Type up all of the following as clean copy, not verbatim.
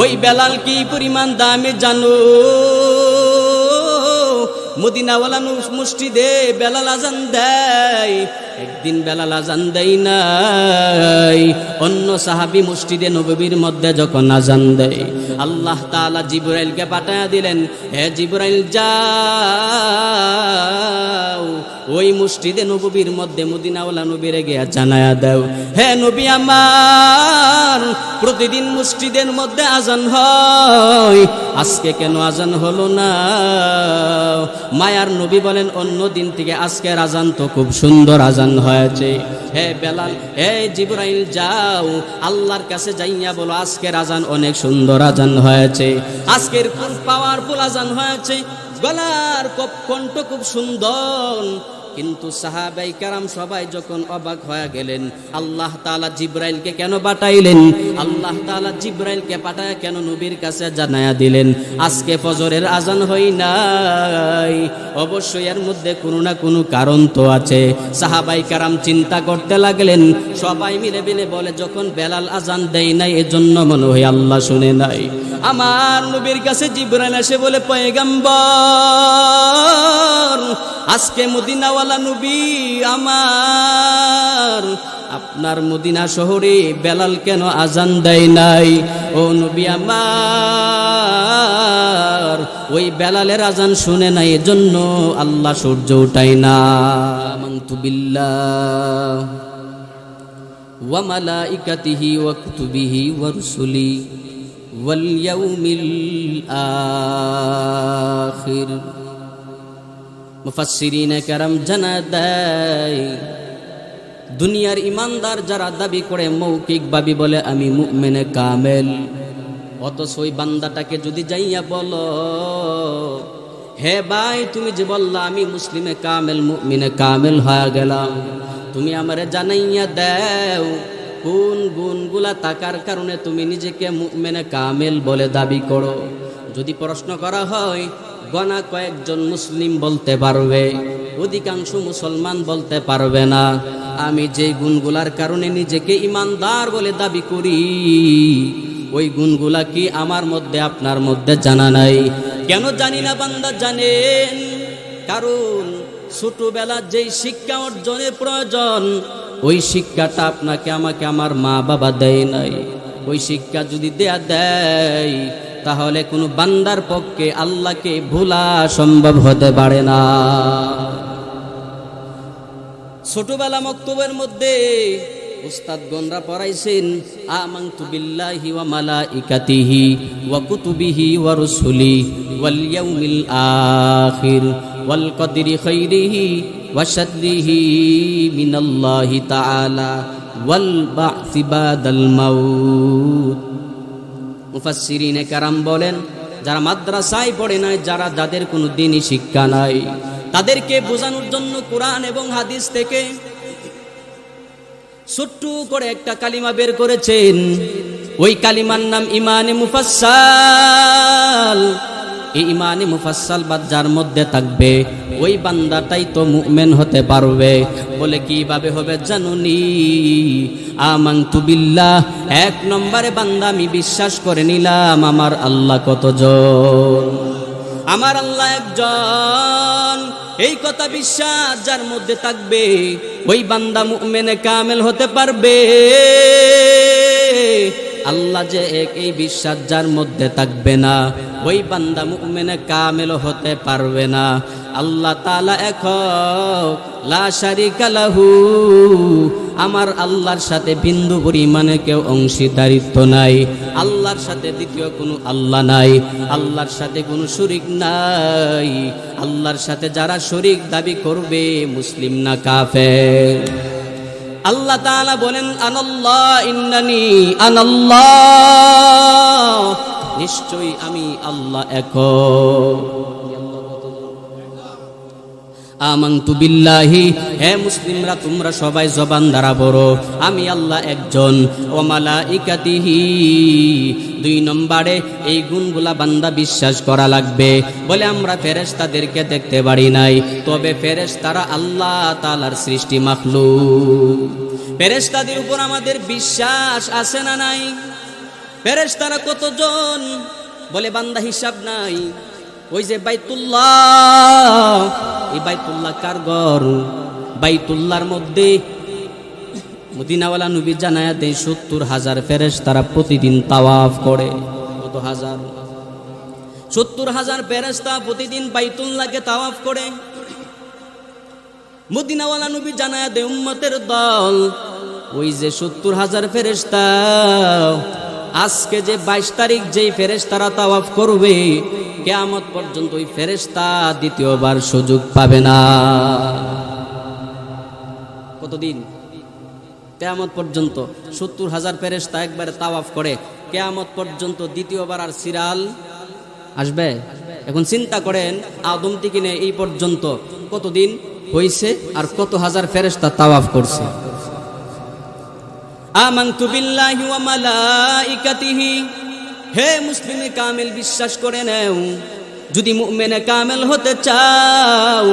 ওই বেলাল কি পরিমাণ দামে জানো? মদিনাওয়ালা মসজিদে বেলাল আজান দেয়, একদিন বেলাল আজান দেয় নাই, অন্য সাহাবী মসজিদে নববীর মধ্যে যখন আজান দেয়, আল্লাহ তাআলা জিবরাইলকে পাঠায়া দিলেন, হে জিবরাইল যাও ওই মসজিদে নববীর মধ্যে মদিনাওয়ালা নবীরে গিয়া জানায়া দাও, হে নবী আমার প্রতিদিন মসজিদের মধ্যে আজান হয়, আজকে কেন আজান হলো না? মায়ার নবী বলেন, অন্য দিন থেকে আজকের আজান তো খুব সুন্দর আজান হয়েছে। হে বেলাল, হে জিবরাইল যাও আল্লাহর কাছে যাইয়া বলো আজকের আজান অনেক সুন্দর আজান হয়েছে, আজকের খুব পাওয়ারফুল আজান হয়েছে, গলার কণ্ঠ খুব সুন্দর। কিন্তু সাহাবাই কেরাম সবাই যখন অবাক হয়ে গেলেন, আল্লাহ তাআলা জিবরাইলকে কেন পাঠাইলেন? আল্লাহ তাআলা জিবরাইলকে পাঠায় কেন নবীর কাছে জানায়া দিলেন আজকে ফজরের আজান হই নাই? অবশ্যই এর মধ্যে কোনো না কোনো কারণ তো আছে। সাহাবাই কেরাম চিন্তা করতে লাগলেন, সবাই মিলে মিলে বলে, যখন বেলাল আজান দেয় নাই এজন্য মনে হয় আল্লাহ শুনে নাই। আমার নবীর কাছে জিবরাইল এসে বলে, পয়গম্বর আজকে মদিনাওয়ালা নবী আমার, আপনার মদিনা শহরে বেলাল কেন আজান দেয় নাই? ও নবী আমার, ওই বেলালের আজান শুনে নাই এজন্য আল্লাহ সূর্য উঠায় না। আমানতু বিল্লাহ ওয়া মালাইকাতিহি ওয়া কুতুবিহি ওয়া রুসুলি ওয়াল ইয়াউমিল আখির। মুফাসসিরিনে কেরাম জানা দেয়, দুনিয়ার ইমানদার যারা দাবি করে মৌখিকভাবে বলে আমি মুমিনে কামেল, অথচ ওই বান্দাটাকে যদি যাইয়া বলো, হে ভাই তুমি যে বললা আমি মুসলিমে কামেল মুমিনে কামেল হয়ে গেলাম, তুমি আমারে জানাইয়া দাও কোন গুণগুলা থাকার কারণে তুমি নিজেকে মুমিনে কামেল বলে দাবি করো। যদি প্রশ্ন করা হয়, গণা কয়েকজন মুসলিম বলতে পারবে, অধিকাংশ মুসলমান বলতে পারবে না। আমি যে গুণগুলার কারণে নিজেকে ইমানদার বলে দাবি করি, ওই গুণগুলা কি আমার মধ্যে আপনার মধ্যে জানা নাই? কেন জানি না বান্দা জানেন? কারণ ছোটবেলা যেই শিক্ষা অর্জনের প্রয়োজন, ওই শিক্ষাটা আপনাকে আমাকে আমার মা বাবা দেয় নাই। ওই শিক্ষা যদি দেয়া দেয়, তাহলে কোনো বান্দার পক্ষে আল্লাহকে ভোলা সম্ভব হতে পারে না। ছোটবেলা মক্তবের মধ্যে উস্তাদগণরা পড়াইছেন, আমানতু বিল্লাহি ওয়া মালাইকাতিহি ওয়া কুতুবিহি ওয়া রুসুলি ওয়াল ইয়াউমিল আখির ওয়াল কদরি খাইরিহি ওয়া শাররিহি মিনাল্লাহি তাআলা ওয়াল বা'সি বাদাল মাউত। মুফাসসিরিনে কেরাম বলেন, যারা মাদ্রাসায় পড়ে নাই, যাদের কোনো দ্বীনি শিক্ষা নাই, তাদেরকে বোঝানোর জন্য কোরআন এবং হাদিস থেকে ছোট্ট করে একটা কালিমা বের করেছেন। ওই কালিমার নাম ইমানে মুফাসসাল। এই ইমানে মুফাসসাল বাদ যার মধ্যে থাকবে, ওই বান্দাটাই তো মুমিন হতে পারবে। বলে কিভাবে হবে জানুনি? আমানতু বিল্লাহ, এক নম্বরে বান্দা আমি বিশ্বাস করে নিলাম আমার আল্লাহ কতজন, আমার আল্লাহ একজন। এই কথা বিশ্বাস যার মধ্যে থাকবে, ওই বান্দা মুমিনে কামেল হতে পারবে। আল্লাহ যে এক, এই বিশ্বাস যার মধ্যে থাকবে না, ওই বান্দা মুমিনে কামেল হতে পারবে না। আল্লাহ তাআলা এক, লা শারিকা লাহু, আমার আল্লাহর সাথে বিন্দু পরিমাণে কেউ অংশীদারিত্ব নাই। আল্লাহর সাথে দ্বিতীয় কোনো আল্লাহ নাই, আল্লাহর সাথে কোনো শরীক নাই। আল্লাহর সাথে যারা শরীক দাবি করবে, মুসলিম না কাফের। আল্লাহ তাআলা বলেন, আনাল্লাহ ইন্নানি আনাল্লাহ, নিশ্চয়ই আমি আল্লাহ এক। আমানতু বিল্লাহি, হে মুসলিমরা তোমরা সবাই জবান দ্বারা বলো আমি আল্লাহ একজন। ও মালাইকাতিহি, দুই নম্বরে এই গুণগুলা বান্দা বিশ্বাস করা লাগবে। বলে আমরা ফেরেশতাদেরকে দেখতে পারি নাই, তবে ফেরেশতারা আল্লাহ তাআলার সৃষ্টি মাখলুক। ফেরেশতাদের উপর আমাদের বিশ্বাস আছে না নাই? ফেরেশতারা কতজন? বলে বান্দা হিসাব নাই। ওই যে বাইতুল্লাহ, এই বাইতুল্লাহ কার ঘর? বাইতুল্লাহর মধ্যে মদিনাওয়ালা নবী জানায়া দেয় 70,000 ফেরেশতারা প্রতিদিন তাওয়াফ করে। কত হাজার? 70,000 ফেরেশতা প্রতিদিন বাইতুল্লাহকে তাওয়াফ করে। মদিনাওয়ালা নবী জানায়া দেয় উম্মতের দল, ওই যে 70,000 ফেরেশতা, আজকে যে 22 তারিখ যেই ফেরেশতারা তাওয়াফ করবে, কিয়ামত পর্যন্ত ওই ফেরেশতা দ্বিতীয়বার সুযোগ পাবে না। কতদিন? কিয়ামত পর্যন্ত 70,000 ফেরেশতা একবারে তাওয়াফ করে, কিয়ামত পর্যন্ত দ্বিতীয়বার আর সিরাল আসবে? এখন চিন্তা করেন, আদম থেকে নিয়ে এই পর্যন্ত কতদিন হইছে আর কত হাজার ফেরেশতা তাওয়াফ করছে। আমানতু বিল্লাহি ওয়া মালাইকাতিহি, হে মুসলিমে কামেল বিশ্বাস করে নাও, যদি মুমিনে কামেল হতে চাও,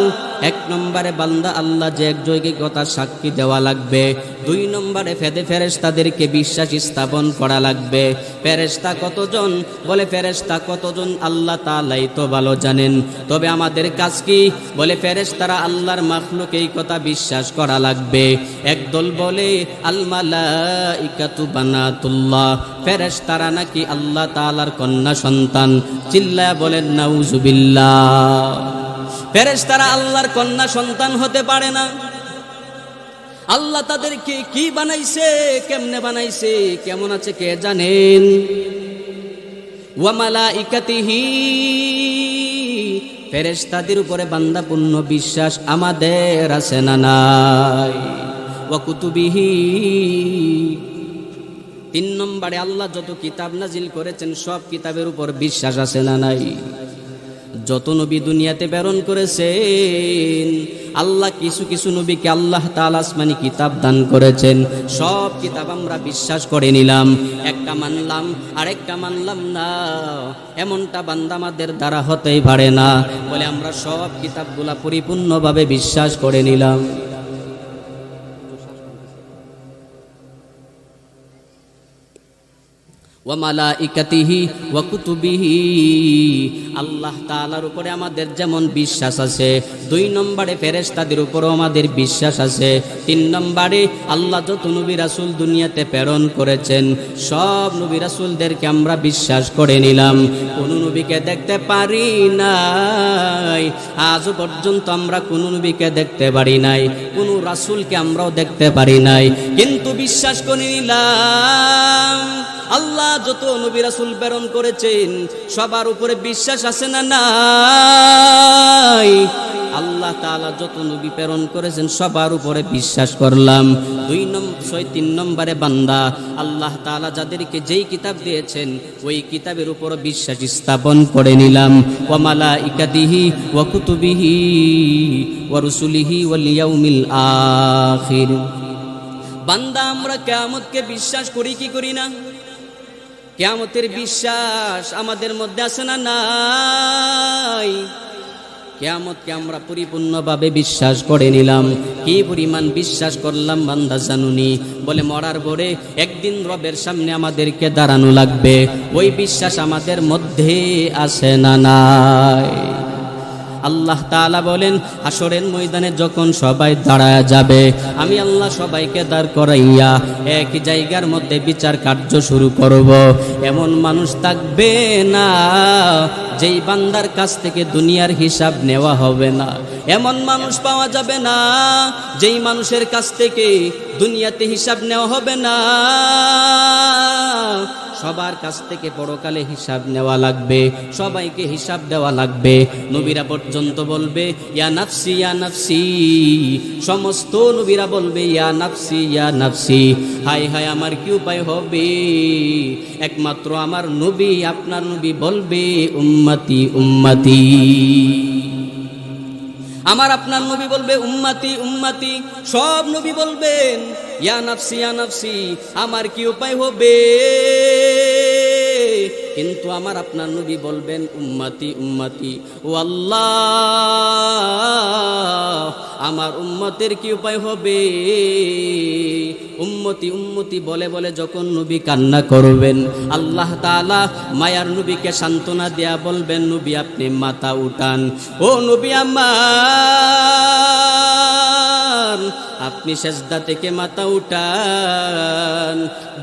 1 নম্বরে বান্দা আল্লাহ যে একজনকে কথা সাক্ষী দেওয়া লাগবে। 2 নম্বরে ফেরেশতাদেরকে বিশ্বাস স্থাপন করা লাগবে। ফেরেশতা কতজন? বলে ফেরেশতা কতজন আল্লাহ তাআলাই তো ভালো জানেন, তবে আমাদের কাজ কি? বলে ফেরেশতারা আল্লাহর মাখলুক, এই কথা বিশ্বাস করা লাগবে। একদল বলে আল মালাইকাতু বানাতুল্লাহ, ফেরেশতারা নাকি আল্লাহ তাআলার কন্যা সন্তান। চিল্লায়া বলেন নাউজুবিল্লাহ। ফেরেশতারা আল্লাহর কন্যা সন্তান হতে পারে না। আল্লাহ তাদেরকে কি বানাইছে, কেমনে বানাইছে, কেমন আছে কে জানেন? ওয়া মালাইকাতিহি, ফেরেশতাদের উপরে বান্দা পূর্ণ বিশ্বাস আমাদের আছে না নাই? ওয়া কুতুবিহি, 3 নম্বরে আল্লাহ যত কিতাব নাজিল করেছেন সব কিতাবের উপর বিশ্বাস আছে না নাই? যত নবী দুনিয়াতে প্রেরণ করেছেন, আল্লাহ কিছু কিছু নবীকে আল্লাহ তাআলা আসমানি কিতাব দান করেছেন, সব কিতাব আমরা বিশ্বাস করে নিলাম। একটা মানলাম আর একটা মানলাম না, এমনটা বান্দা আমাদের দ্বারা হতেই পারে না। বলে আমরা সব কিতাবগুলা পরিপূর্ণভাবে বিশ্বাস করে নিলাম। ওয়া মালাইকাতিহি ওয়া কুতুবিহি, আল্লাহ তাআলার উপরে আমাদের যেমন বিশ্বাস আছে, 2 নম্বরে ফেরেশতাদের উপরও আমাদের বিশ্বাস আছে। 3 নম্বরে আল্লাহ যত নবী রাসূল দুনিয়াতে প্রেরণ করেছেন সব নবী রাসূলদেরকে আমরা বিশ্বাস করে নিলাম। কোন নবীকে দেখতে পারি নাই, আজ পর্যন্ত আমরা কোন নবীকে দেখতে পারি নাই, কোন রাসূলকে আমরাও দেখতে পারি নাই, কিন্তু বিশ্বাস করে নিলাম আল্লাহ যত নবী রাসূল প্রেরণ করেছেন সবার উপরে বিশ্বাস আছে না নাই? আল্লাহ তাআলা যত নবী প্রেরণ করেছেন সবার উপরে বিশ্বাস করলাম। 3 নম্বরে বান্দা আল্লাহ তাআলা যাদেরকে যেই কিতাব দিয়েছেন ওই কিতাবের উপর বিশ্বাস স্থাপন করে নিলাম। ওয়া মালাইকাতিহি ওয়া কুতুবিহি ওয়া রুসুলিহি ওয়াল ইয়াউমিল আখির। বান্দা আমরা কিয়ামতকে বিশ্বাস করি কি করি না? কিয়ামতের বিশ্বাস আমাদের মধ্যে আছে না নাই? কিয়ামতকে আমরা পরিপূর্ণভাবে বিশ্বাস করে নিলাম। কি পরিমাণ বিশ্বাস করলাম বান্দা জানুনি? বলে মরার পরে একদিন রবের সামনে আমাদেরকে দাঁড়ানো লাগবে, ওই বিশ্বাস আমাদের মধ্যে আছে না নাই? আল্লাহ তাআলা বলেন হাসরের ময়দানে যখন সবাই দাঁড়ায় যাবে, আমি আল্লাহ সবাইকে দাঁড় করাইয়া এক জায়গার মধ্যে বিচার কার্য শুরু করব। এমন মানুষ থাকবে না যেই বান্দার কাছ থেকে দুনিয়ার হিসাব নেওয়া হবে না। এমন মানুষ পাওয়া যাবে না যেই মানুষের কাছ থেকে দুনিয়াতে হিসাব নেওয়া হবে না। সবার কাছ থেকে পরকালে হিসাব নেওয়া লাগবে, সবাইকে হিসাব দেওয়া লাগবে। নবীরা পর্যন্ত বলবে ইয়া নাফসি ইয়া নাফসি, সমস্ত নবীরা বলবে ইয়া নাফসি ইয়া নাফসি। হায় হায় আমার কি উপায় হবে? একমাত্র আমার নবী, আপনার নবী বলবে উম্মতি উম্মতি। আমার আপনার নবী বলবে উম্মতি উম্মতি। সব নবী বলবেন ইয়া নাফসি ইয়া নাফসি। আমার কি উপায় হবে? কিন্তু আমার আপনার নবী বলবেন উম্মতি উম্মতি। ও আল্লাহ, আমার উম্মতের কি উপায় হবে? উম্মতি উম্মতি বলে বলে যখন নবী কান্না করবেন, আল্লাহ তাআলা মায়ার নবীকে সান্ত্বনা দেয়া বলবেন, নবী আপনি মাথা উঠান। ও নবী আমার, আপনি সেজদা থেকে মাথা উঠান।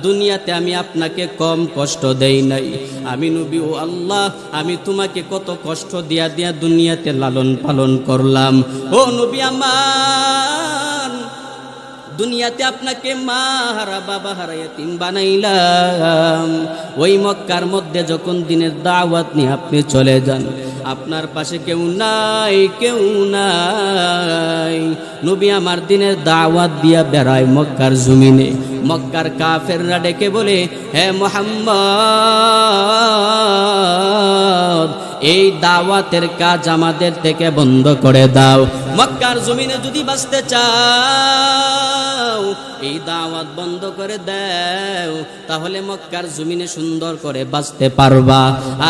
দুনিয়াতে আমি আপনাকে কম কষ্ট দেই নাই। আমি নবী, ও আল্লাহ, আমি তোমাকে কত কষ্ট দিয়া দিয়া দুনিয়াতে লালন পালন করলাম। ও নবী আমার, দুনিয়াতে আপনাকে মা হারা বাবা হারা ইয়াতীম বানাইলাম। ওই মক্কার মধ্যে যখন দিনের দাওয়াত নিয়ে আপনি চলে যান, আপনার পাশে কেউ নাই, কেউ নাই। নবী আমার দিনের দাওয়াত দিয়া বেড়ায় মক্কার জমিনে। মক্কার কাফেররা ডেকে বলে, হে মুহাম্মদ, এই দাওয়াতের কাজ আমাদের থেকে বন্ধ করে দাও। মক্কার জমিনে যদি বাঁচতে চাও, এই দাওয়াত বন্ধ করে দাও, তাহলে মক্কার জমিনে সুন্দর করে বাঁচতে পারবা।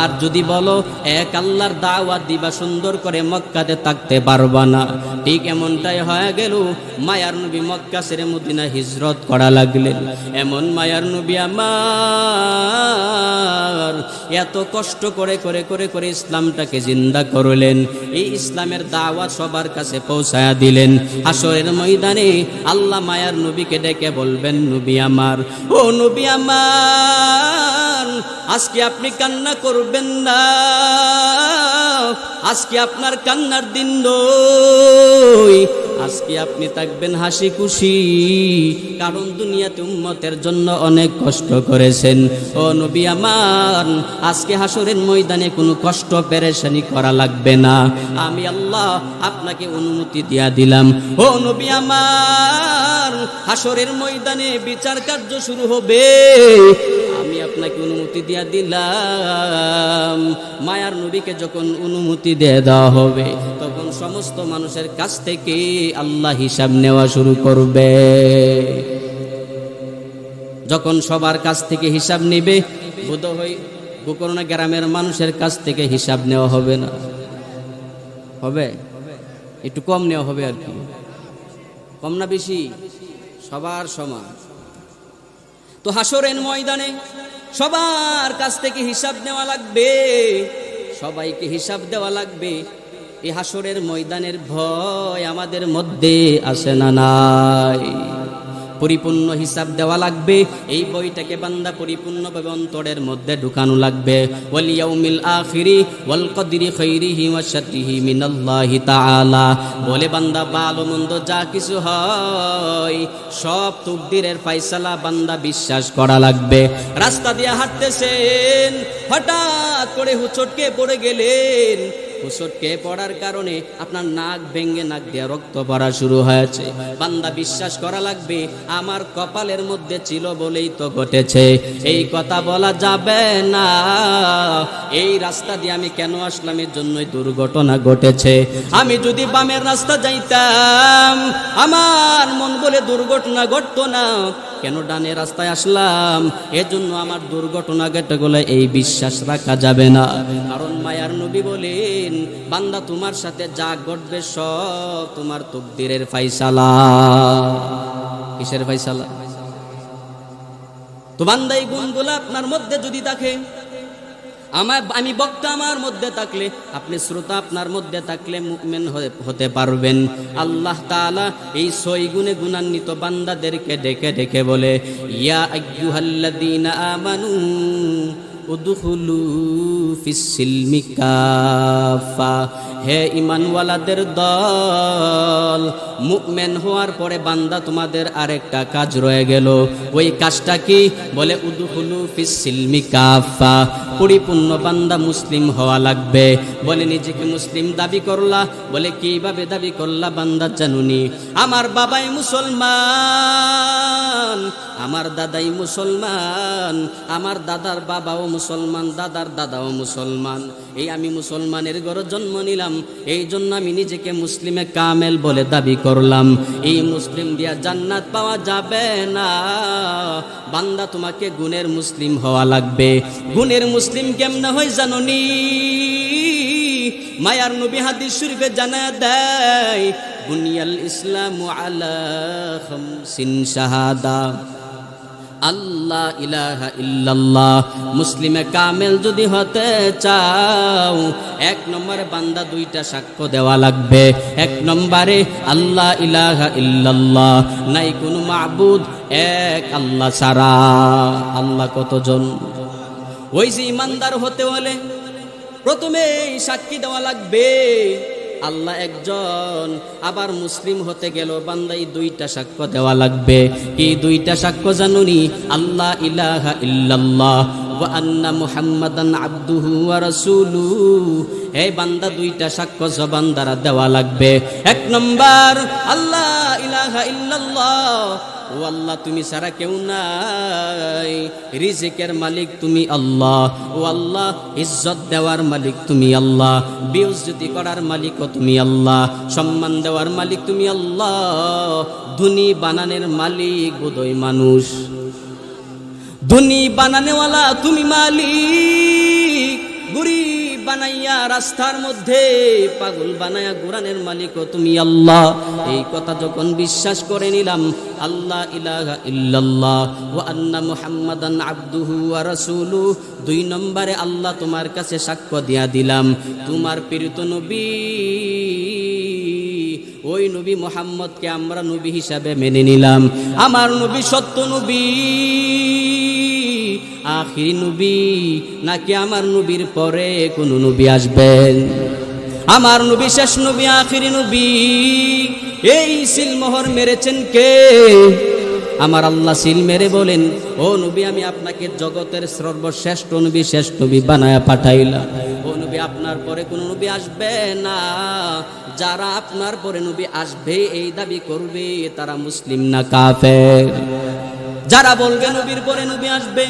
আর যদি বলো এক আল্লাহর দাওয়াত দিবা, সুন্দর করে মক্কাতে থাকতে পারবা না। ঠিক এমনটাই হয়ে গেল। মায়ার নবী মক্কা ছেড়ে মদিনা হিজরত করা লাগলেন। এমন মায়ার নবী আমার এত কষ্ট করে করে করে করে ইসলামটাকে জিন্দা করলেন। এই ইসলামের দাওয়াত সবার কাছে পৌঁছায়া দিলেন। হাসরের ময়দানে আল্লাহ মায়ার নবীকে ডেকে বলবেন, নবী আমার, ও নবী আমার, আজকে আপনি কান্না করবেন না। আজকে আপনার কান্নার দিন নয়, আজকে আপনি থাকবেন হাসি খুশি। কারণ দুনিয়াতে উম্মতের জন্য অনেক কষ্ট করেছেন। ও নবী আমার, আজকে হাসরের ময়দানে কোনো কষ্ট পেরেশানি করা লাগবে না। আমি আল্লাহ আপনাকে অনুমতি দিয়া দিলাম। ও নবী আমার, হাসরের ময়দানে বিচার কার্য শুরু হবে, আমি আপনাকে অনুমতি দিয়া দিলাম। মায়ার নবীকে যখন অনুমতি দিয়ে দেওয়া হবে, তখন সমস্ত মানুষের কাছ থেকে আল্লাহ হিসাব নেওয়া শুরু করবে। যখন সবার কাছ থেকে হিসাব নিবে, বোধহয় গোকর্ণা গ্রামের মানুষের কাছ থেকে হিসাব নেওয়া হবে না, হবে একটু কম নেওয়া হবে আর কি। কম না বেশি? সবার সমান। তো হাসরের ময়দানে সবার কাছ থেকে হিসাব নেওয়া লাগবে, সবাইকে হিসাব দেওয়া লাগবে। এই হাসরের ময়দানের ভয় আমাদের মধ্যে আছে না নাই? পরিপূর্ণ হিসাব দেওয়া লাগবে। এই বইটাকে বান্দা পরিপূর্ণভাবে অন্তরের মধ্যে ঢুকানো লাগবে। ওয়াল ইয়াউমিল আখিরি ওয়াল কদরি খাইরিহি ওয়া শাররিহি মিনাল্লাহি তাআলা। বলে বান্দা ভালো মন্দ যা কিছু হয়, সব তাকদীরের ফয়সালা বান্দা বিশ্বাস করা লাগবে। রাস্তা দিয়ে হাঁটতেছেন, হঠাৎ করে হুচটকে পড়ে গেলেন। হুচটকে পড়ার কারণে আপনার নাক ভেঙে নাক দিয়ে রক্ত পড়া শুরু হয়েছে। বান্দা বিশ্বাস করা লাগবে আমার কপালের মধ্যে ছিল বলেই তো ঘটেছে। এই কথা বলা যাবে না, এই রাস্তা দিয়ে আমি কেন আসলাম, এর জন্যই দুর্ঘটনা ঘটেছে। আমি যদি বামের রাস্তা যাইতাম, আমার মন বলে দুর্ঘটনা ঘটতো না। কেন ডানে রাস্তায় আসলাম, এজন্য আমার দুর্ঘটনা ঘটে গেলে এই বিশ্বাস রাখা যাবে না। কারণ মায়ার নবী বলেন, বান্দা তোমার সাথে যা ঘটবে সব তোমার তাকদীরের ফয়সালা। কিসের ফয়সালা? তো বান্দা এই গুণগুলো আপনার মধ্যে যদি থাকে, আমি বক্তা আমার মধ্যে থাকলে, আপনি শ্রোতা আপনার মধ্যে থাকলে মুমিন হতে পারবেন। আল্লাহ তাআলা এই 6 গুণে গুণান্বিত বান্দাদেরকে ডেকে ডেকে বলে, ইয়া আইয়ুহাল্লাযীনা আমানু উদখুলু ফিস সিলমি কাফা। হে ঈমানওয়ালাদের দল, মুমিন হওয়ার পরে বান্দা তোমাদের আরেকটা কাজ রয়ে গেল। ওই কাজটা কি? বলে উদখুলু ফিস সিলমি কাফা। পরিপূর্ণ বান্দা মুসলিম হওয়া লাগবে। বলে নিজেকে মুসলিম দাবি করলা, বলে কিভাবে দাবি করলা বান্দা জানুনি? আমার বাবাই মুসলমান, আমার দাদাই মুসলমান, আমার দাদার বাবাও মুসলমান, দাদার দাদাও মুসলমান। এই আমি মুসলমানের ঘরে জন্ম নিলাম, এই জন্য আমি নিজেকে মুসলিমে কামেল বলে দাবি করলাম। এই মুসলিম দিয়া জান্নাত পাওয়া যাবে না। বান্দা তোমাকে গুণের মুসলিম হওয়া লাগবে। গুণের মুসলিম মুসলিম কেমনে হয় জাননি? মায়ার নবী হাদিস শরীফে জানায়া দেয়, বুনিয়াল ইসলামু আলা খামসিন শাহাদা আল্লাহ ইলাহা ইল্লাল্লাহ। মুসলিমে কামেল যদি হতে চাও, 1 নম্বরে বান্দা 2টা সাক্ষ্য দেওয়া লাগবে। 1 নম্বরে আল্লাহ ইলাহা ইল্লাল্লাহ, নাই কোনো মাবুদ এক আল্লাহ ছাড়া। আল্লাহ কতজন? ওই যে ইমানদার হতে হলে প্রথমে সাক্ষী দেওয়া লাগবে আল্লাহ একজন। আবার মুসলিম হতে গেল বান্দাই 2টা সাক্ষ্য দেওয়া লাগবে। কি 2টা সাক্ষ্য জানুনি? আল্লাহ ইলাহা ইল্লাল্লাহ ওয়া আন্না মুহাম্মাদান আবদুহু ওয়া রাসূলুহু। এই বান্দা 2টা সাক্ষ্য জবান দ্বারা দেওয়া লাগবে। 1 নম্বর আল্লাহ ইলাহা ইল্লাল্লাহ, ও আল্লাহ তুমি ছাড়া কেউ নাই, রিজিকের মালিক তুমি আল্লাহ, ও আল্লাহ ইজ্জত দেওয়ার মালিক তুমি আল্লাহ, বেইজ্জতি করার মালিকও তুমি আল্লাহ, সম্মান দেওয়ার মালিক তুমি আল্লাহ, ধনী বানানের মালিক বোধহয় মানুষ, ধনী বানানেওয়ালা তুমি মালিক, গরিব বানাইয়া রাস্তার মধ্যে পাগল বানাইয়া ঘুরানের মালিকও তুমি আল্লাহ। এই কথা যখন বিশ্বাস করে নিলাম, আল্লাহ ইলাহা ইল্লাল্লাহ ওয়া আন্না মুহাম্মাদান আবদুহু ওয়া রাসূলুহু, 2 নম্বরে আল্লাহ তোমার কাছে সাক্ষ্য দিয়া দিলাম তোমার প্রিয় নবী, ওই নবী মুহাম্মদকে আমরা নবী হিসাবে মেনে নিলাম। আমার নবী সত্য নবী, আখিরি নবী, নাকি আমার নবীর পরে কোন নবী আসবেন? আমার নবী শেষ নবী, আখিরি নবী। এই সিলমোহর মেরেছেন কে? আমার আল্লাহ সিল মেরে বলেন, ও নবী আমি আপনাকে জগতের সর্বশ্রেষ্ঠ নবী, শেষ নবী বানায়া পাঠাইলাম। ও নবী আপনার পরে কোন নবী আসবে না। যারা আপনার পরে নবী আসবে এই দাবি করবে, তারা মুসলিম না কাফের। যারা বলবে নবীর পরে নবী আসবে,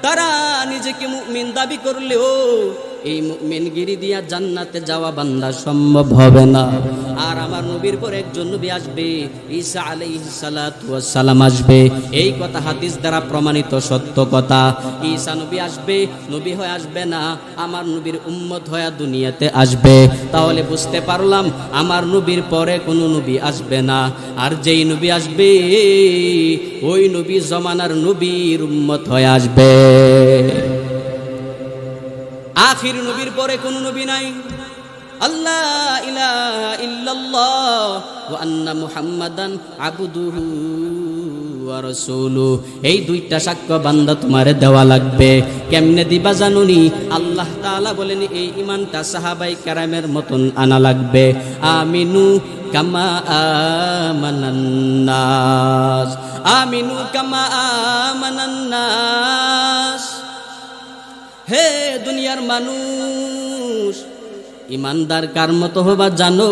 তারা নিজেকে মুমিন দাবি করলেও এই মুমিনগিরি দিয়া জান্নাতে যাওয়া বান্দা সম্ভব হবে না। আর আমার নবীর পর একজন নবী আসবে, ঈসা আলাইহিস সালাতু ওয়াস সালাম আসবে। এই কথা হাদিস দ্বারা প্রমাণিত সত্য কথা। ঈসা নবী আসবে, নবী হয়ে আসবে না, আমার নবীর উম্মত হয়ে দুনিয়াতে আসবে। তাহলে বুঝতে পারলাম আমার নবীর পরে কোনো নবী আসবে না। আর যেই নবী আসবে ওই নবী জমানার নবীর উম্মত হয়ে আসবে। আখির নবীর পরে কোন নবী নাই। আল্লাহ ইলাহা ইল্লাল্লাহ ওয়া আন্না মুহাম্মাদান আবদুহু ওয়া রাসূলুহু, এই 2টা সাক্ষ্য বান্দা তোমারে দেওয়া লাগবে। কেমনে দিবা জানুনি? আল্লাহ তাআলা বলেন এই ঈমানটা সাহাবায়ে কেরামের মতন আনা লাগবে। আমিনু কামা আমানান নাস, আমিনু কামা আমানান নাস। হে দুনিয়ার মানুষ, ইমানদার কার মতো হবা জানো?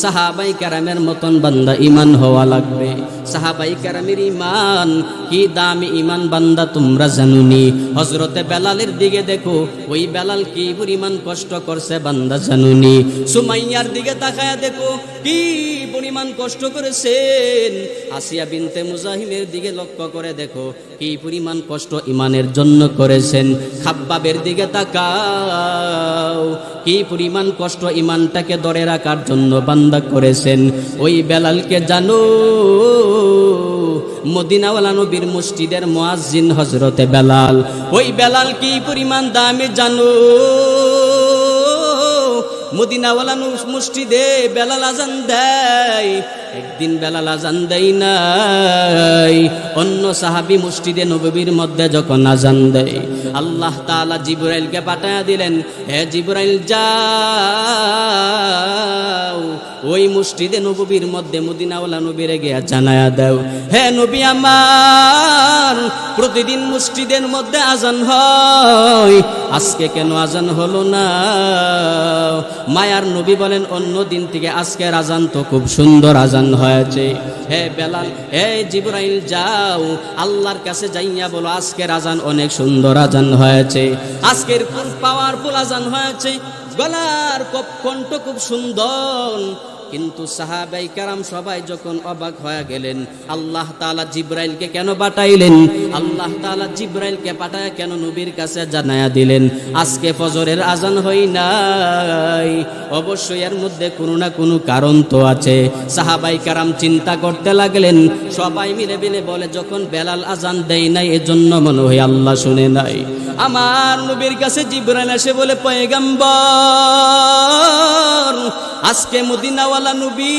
সাহাবাই কেরামের মতন বান্দা ইমান হওয়া লাগবে। সাহাবাই কেরামের ইমান কি দামি ইমান বান্দা তোমরা জানুনি? হযরতে বেলালের দিকে দেখো, ওই বেলাল কি পরিমাণ কষ্ট করছে বান্দা জানুনি? সুমাইয়ার দিকে তাকায়া দেখো কি পরিমাণ কষ্ট করেছেন। আসিয়া বিনতে মুজাহিমের দিকে লক্ষ্য করে দেখো কি পরিমাণ কষ্ট ইমানের জন্য করেছেন। খাব্বাবের দিকে তাকাও, কি পরিমাণ কষ্ট ইমানটাকে ধরে রাখার জন্য বান্দা করেছেন। ওই বেলালকে জানো? মদিনাওয়ালা নবীর মসজিদের মুয়াজ্জিন হযরতে বেলাল। ওই বেলাল কি পরিমাণ দামি জানো? মদিনাওয়ালা মসজিদে বেলাল আজান দেয়, একদিন বেলাল আজান দেয় নাই, অন্য সাহাবী মসজিদে নববীর মধ্যে যখন আজান দেয়, আল্লাহ তাআলা জিবরাইলকে পাঠায়া দিলেন, হে জিবরাইল যাও ওই মসজিদে নববীর মধ্যে মদিনাওয়ালা নবীরে গিয়া জানায়া দাও, হে নবী আমার প্রতিদিন মসজিদের মধ্যে আজান হয়, আজকে কেন আজান হলো না? মায়ার নবী বলেন অন্য দিন থেকে আজকের আজান তো খুব সুন্দর আজান হয়েছে। হে বেলাল, হে জিবরাইল যাও আল্লাহর কাছে যাইয়া বলো আজকের আজান অনেক সুন্দর আজান হয়েছে, আজকের খুব পাওয়ারফুল আজান হয়েছে, গলার কণ্ঠ খুব সুন্দর, কিন্তু সাহাবাই কেরাম সবাই যখন অবাক হয়ে গেলেন, আল্লাহ তাআলা জিবরাইলকে কেন পাঠাইলেন, আল্লাহ তাআলা জিবরাইলকে পাঠায় কেন নবীর কাছে জানায়া দিলেন আজকে ফজরের আজান হই নাই? অবশ্যই এর মধ্যে কোনো না কোনো কারণ তো আছে। সাহাবাই কেরাম চিন্তা করতে লাগলেন, সবাই মিলে মিলে বলে যখন বেলাল আজান দেয় নাই এজন্য মনে হয় আল্লাহ শুনে নাই। আমার নবীর কাছে জিবরাইল এসে বলে, পয়গম্বর আজকে মদিনাওয়ালা নবী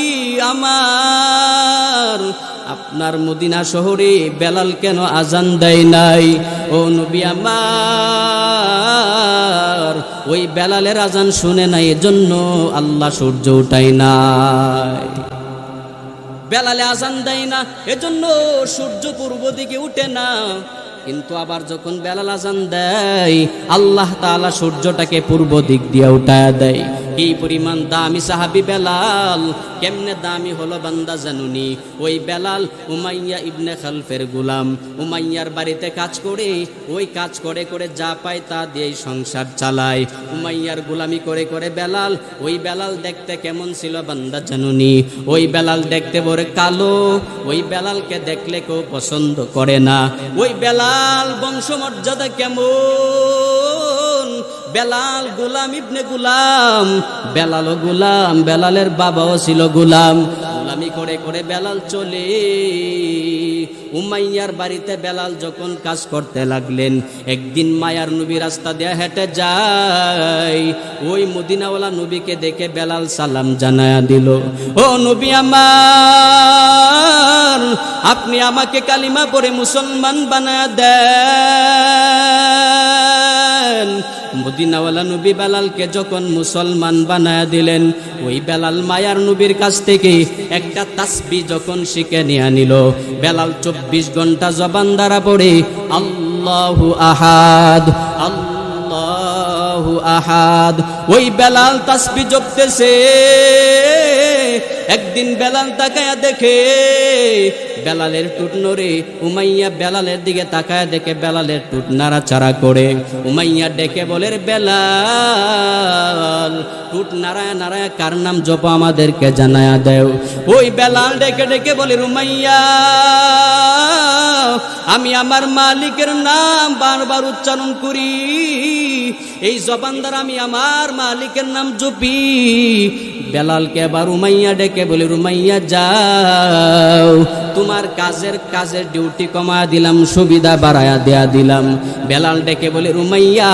আমার, আপনার মদিনা শহরে বেলাল কেন আজান দেয় নাই? ও নবী আমার, ওই বেলালের আজান শুনে নাই এজন্য আল্লাহ সূর্য উঠায় নাই। বেলালে আজান দেয় না এজন্য সূর্য পূর্ব দিকে উঠে না। কিন্তু আবার যখন বেলাল আজান দেয় আল্লাহ তাআলা সূর্যটাকে পূর্ব দিক দিয়ে উঠায় দেয়। কি পরিমাণ দামি সাহাবী বেলাল! কেমনে দামি হলো বান্দা জানুনি? ওই বেলাল উমাইয়া ইবনে খালফের গোলাম। উমাইয়ার বাড়িতে কাজ করে, ওই কাজ করে করে যা পায় তা দিয়েই সংসার চালায়। উমাইয়ার গোলামি করে করে বেলাল, ওই বেলাল দেখতে কেমন ছিল বান্দা জানুনি? ওই বেলাল দেখতে বড় কালো। ওই বেলালকে দেখলে কেউ পছন্দ করে না। ওই বেলাল বংশমর্যাদা কেমন? বেলাল গোলাম ইবনে গোলাম, বেলালও গোলাম, বেলালের বাবাও ছিল গোলাম। গোলামি করে করে বেলাল চলে। উমাইয়ার বাড়িতে বেলাল যখন কাজ করতে লাগলেন, একদিন মায়ার নবী রাস্তা দিয়ে হেঁটে যায়। ওই মদিনাওয়ালা নবীকে দেখে বেলাল সালাম জানায়া দিল, ও নবী আমার, আপনি আমাকে কালিমা পড়ে মুসলমান বানায়া দেন। মদিনাওয়ালা নবী বেলালকে যখন মুসলমান বানায়া দিলেন, ওই বেলাল মায়ার নবীর কাছ থেকে একটা তাসবিহ যখন শিখে নিয়ে নিল, বেলাল 24 ঘন্টা জবান দ্বারা পড়ে আল্লাহু আহাদ, আল্লাহু আহাদ। ওই বেলাল তাসবিহ জপতেছে। একদিন বেলাল তাকায়া দেখে বেলালের টুট নড়ে। উমাইয়া বেলালের দিকে তাকায়া দেখে বেলালের টুট নাড়াচাড়া করে। উমাইয়া ডেকে বলে, বেলাল টুট নাড়ায়া নাড়ায়া কার নাম জপ আমাদেরকে জানায়া দেও। ওই বেলাল ডেকে ডেকে বলে, উমাইয়া আমি আমার মালিকের নাম বারবার উচ্চারণ করি, এই জবান দ্বারা আমি আমার মালিকের নাম জপি। বেলালকে আবার উমাইয়া ডেকে বলে, উমাইয়া যাও, তোমার কাজের ডিউটি কমায়া দিলাম, সুবিধা বাড়ায়া দেয়া দিলাম। বেলাল ডেকে বলে, উমাইয়া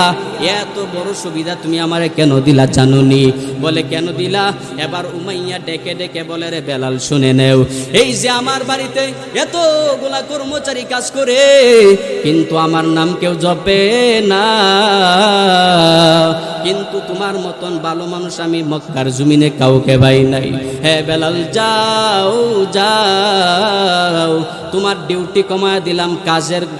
এত বড় সুবিধা তুমি আমারে কেন দিলা জানুনি? বলে, কেন দিলা? এবার উমাইয়া ডেকে ডেকে বলে, রে বেলাল শুনে নেও, এই যে আমার বাড়িতে এতগুলা কর্মচারী কাজ করে কিন্তু আমার নাম কেউ জপে না, কিন্তু তোমার মতন ভালো মানুষ আমি মক্কার জমিনে কাউকে পাই নাই। হ্যাঁ বেলাল যাও যাও, তোমার ডিউটি কমায়া দিলাম,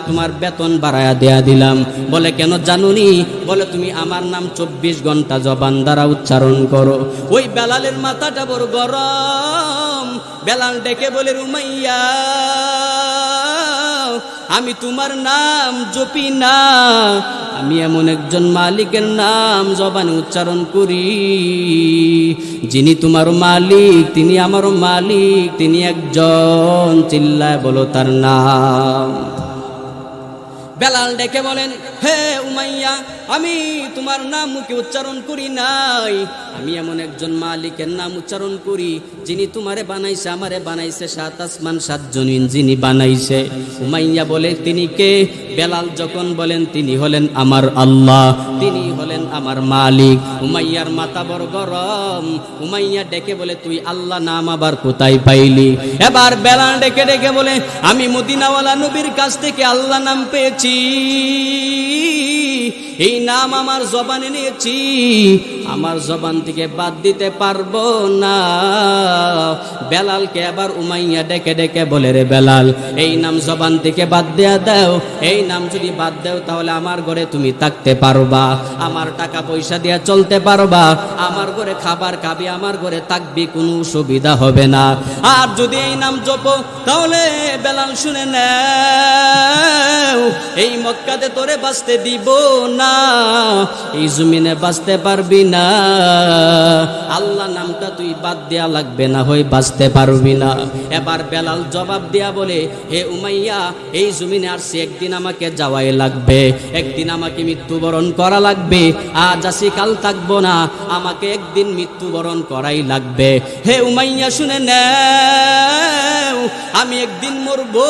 তোমার বেতন বাড়ায়া দেয়া দিলাম। বলে, কেন জানুনি? বলে, তুমি আমার নাম 24 ঘন্টা জবান দ্বারা উচ্চারণ করো। ওই বেলালের মাথাটা বড় গরম। বেলাল ডেকে বলে, উমাইয়া আমি তোমার নাম জপি না, আমি এমন একজন মালিকের নাম জবানে উচ্চারণ করি, যিনি তোমার মালিক, তিনি আমারও মালিক, তিনি একজন, চিল্লায় বলো তার নাম। বেলাল ডেকে বলেন, হে উমাইয়া, আমি তোমার নাম মুখে উচ্চারণ করি নাই, আমি এমন একজন মালিকের নাম উচ্চারণ করি, যিনি তোমারে বানাইছে, আমারে বানাইছে, 7 আসমান 7 জমিন যিনি বানাইছে। উমাইয়া বলে, তিনি কে? বেলাল যখন বলেন, তিনি হলেন আমার আল্লাহ, তিনি হলেন আমার মালিক। উমাইয়ার মাথা বড় গরম। উমাইয়া ডেকে বলে, তুই আল্লাহ নাম আবার কোথায় পাইলি? এবার বেলাল ডেকে ডেকে বলে, আমি মদিনাওয়ালা নবীর কাছ থেকে আল্লাহ নাম পেয়েছি, এই নাম আমার জবানে নিয়েছি, আমার জবান থেকে বাদ দিতে পারবো না। বেলালকে আবার উমাইয়া ডেকে ডেকে বলে, রে বেলাল, এই নাম জবান থেকে বাদ দেয়া দাও, এই নাম যদি বাদ দাও তাহলে আমার ঘরে তুমি থাকতে পারবা, আমার টাকা পয়সা দিয়ে চলতে পারবা, আমার ঘরে খাবার খাবি, আমার ঘরে থাকবি, কোনো সুবিধা হবে না। আর যদি এই নাম জপো তাহলে বেলাল শুনে নাও, এই মক্কাতে তোরে বাঁচতে দিব না। না, এই জমিনে বাঁচতে পারবি না। আল্লাহ নামটা তুই বাদ দেয়া লাগবে, না হয় বাঁচতে পারবি না। এবার বেলাল জবাব দেয়া বলে, হে উমাইয়া, এই জমিনে আসছি, একদিন আমাকে যাওয়াই লাগবে, একদিন আমাকে মৃত্যুবরণ করা লাগবে। আজ আসি কাল থাকবো না, আমাকে একদিন মৃত্যুবরণ করাই লাগবে। হে উমাইয়া শুনে নাও, আমি একদিন মরবো,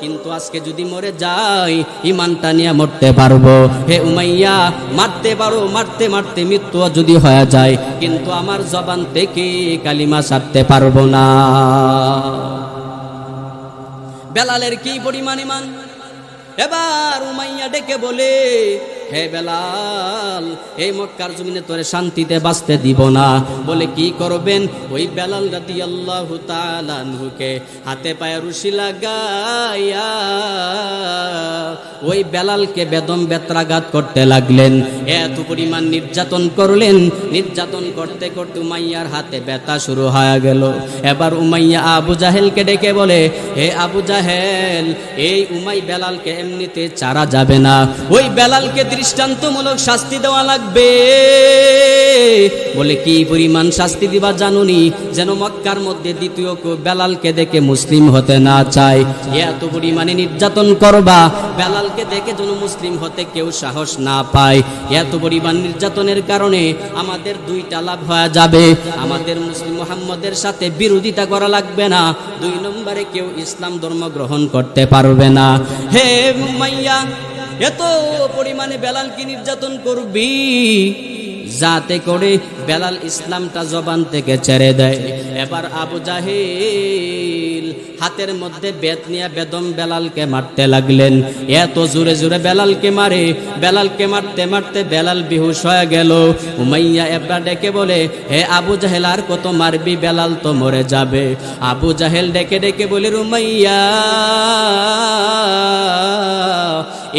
কিন্তু আজকে যদি মরে যাই ইমানটা নিয়ে মরতে পারবো। হে উমাইয়া, মারতে পারো, মারতে মারতে মৃত্যু যদি হয়ে যায়, কিন্তু আমার জবান থেকে কালিমা ছাড়তে পারবো না। বেলালের কি পরিমাণ ইমান! এবার উমাইয়া ডেকে বলে, হে বেলাল, এই মক্কার জমিনে তোরে শান্তিতে বাঁচতে দিব না। বলে কি করবেন? ওই বেলাল রাদিয়াল্লাহু তাআলা আনহুকে হাতে পায়ে রশি লাগাইয়া ওই বেলালকে বেদম বেত্রাঘাত করতে লাগলেন। এত পরিমাণ নির্যাতন করলেন, নির্যাতন করতে করতে উমাইয়ার হাতে ব্যথা শুরু হয়ে গেল। এবার উমাইয়া আবু জাহেলকে ডেকে বলে, হে আবু জাহেল, এই উমাই বেলালকে এমনিতে ছাড়া যাবে না, ওই বেলালকে দৃষ্টান্তমূলক শাস্তি দেওয়া লাগবে। বলে কি পরিমাণ শাস্তি দিবা জানুনি? যেন মক্কার মধ্যে দ্বিতীয় কেউ বেলালকে দেখে মুসলিম হতে না চায়। এত পরিমাণে নির্যাতন করবা, বেলালকে দেখে যেন মুসলিম হতে কেউ সাহস না পায়। এত পরিমাণ নির্যাতনের কারণে আমাদের দুইটা লাভ হয়ে যাবে। আমাদের মুসলিম মুহাম্মদের সাথে বিরোধিতা করা লাগবে না, দুই নম্বরে কেউ ইসলাম ধর্ম গ্রহণ করতে পারবে না। হে উমাইয়া, এত পরিমাণে বেলালকে নির্যাতন করবি যাতে করে বেলাল ইসলামটা জবান থেকে ছেড়ে দেয়। এবার আবু জাহেল হাতের মধ্যে বেত নিয়ে বেদম বেলালকে মারতে লাগলেন। এত জোরে জোরে বেলালকে মারে, বেলালকে মারতে মারতে বেলাল বেহুশ হয়ে গেল। উমাইয়া এবার ডেকে বলে, হে আবু জাহেল, আর কত মারবি? বেলাল তো মরে যাবে। আবু জাহেল ডেকে ডেকে বলে, উমাইয়া,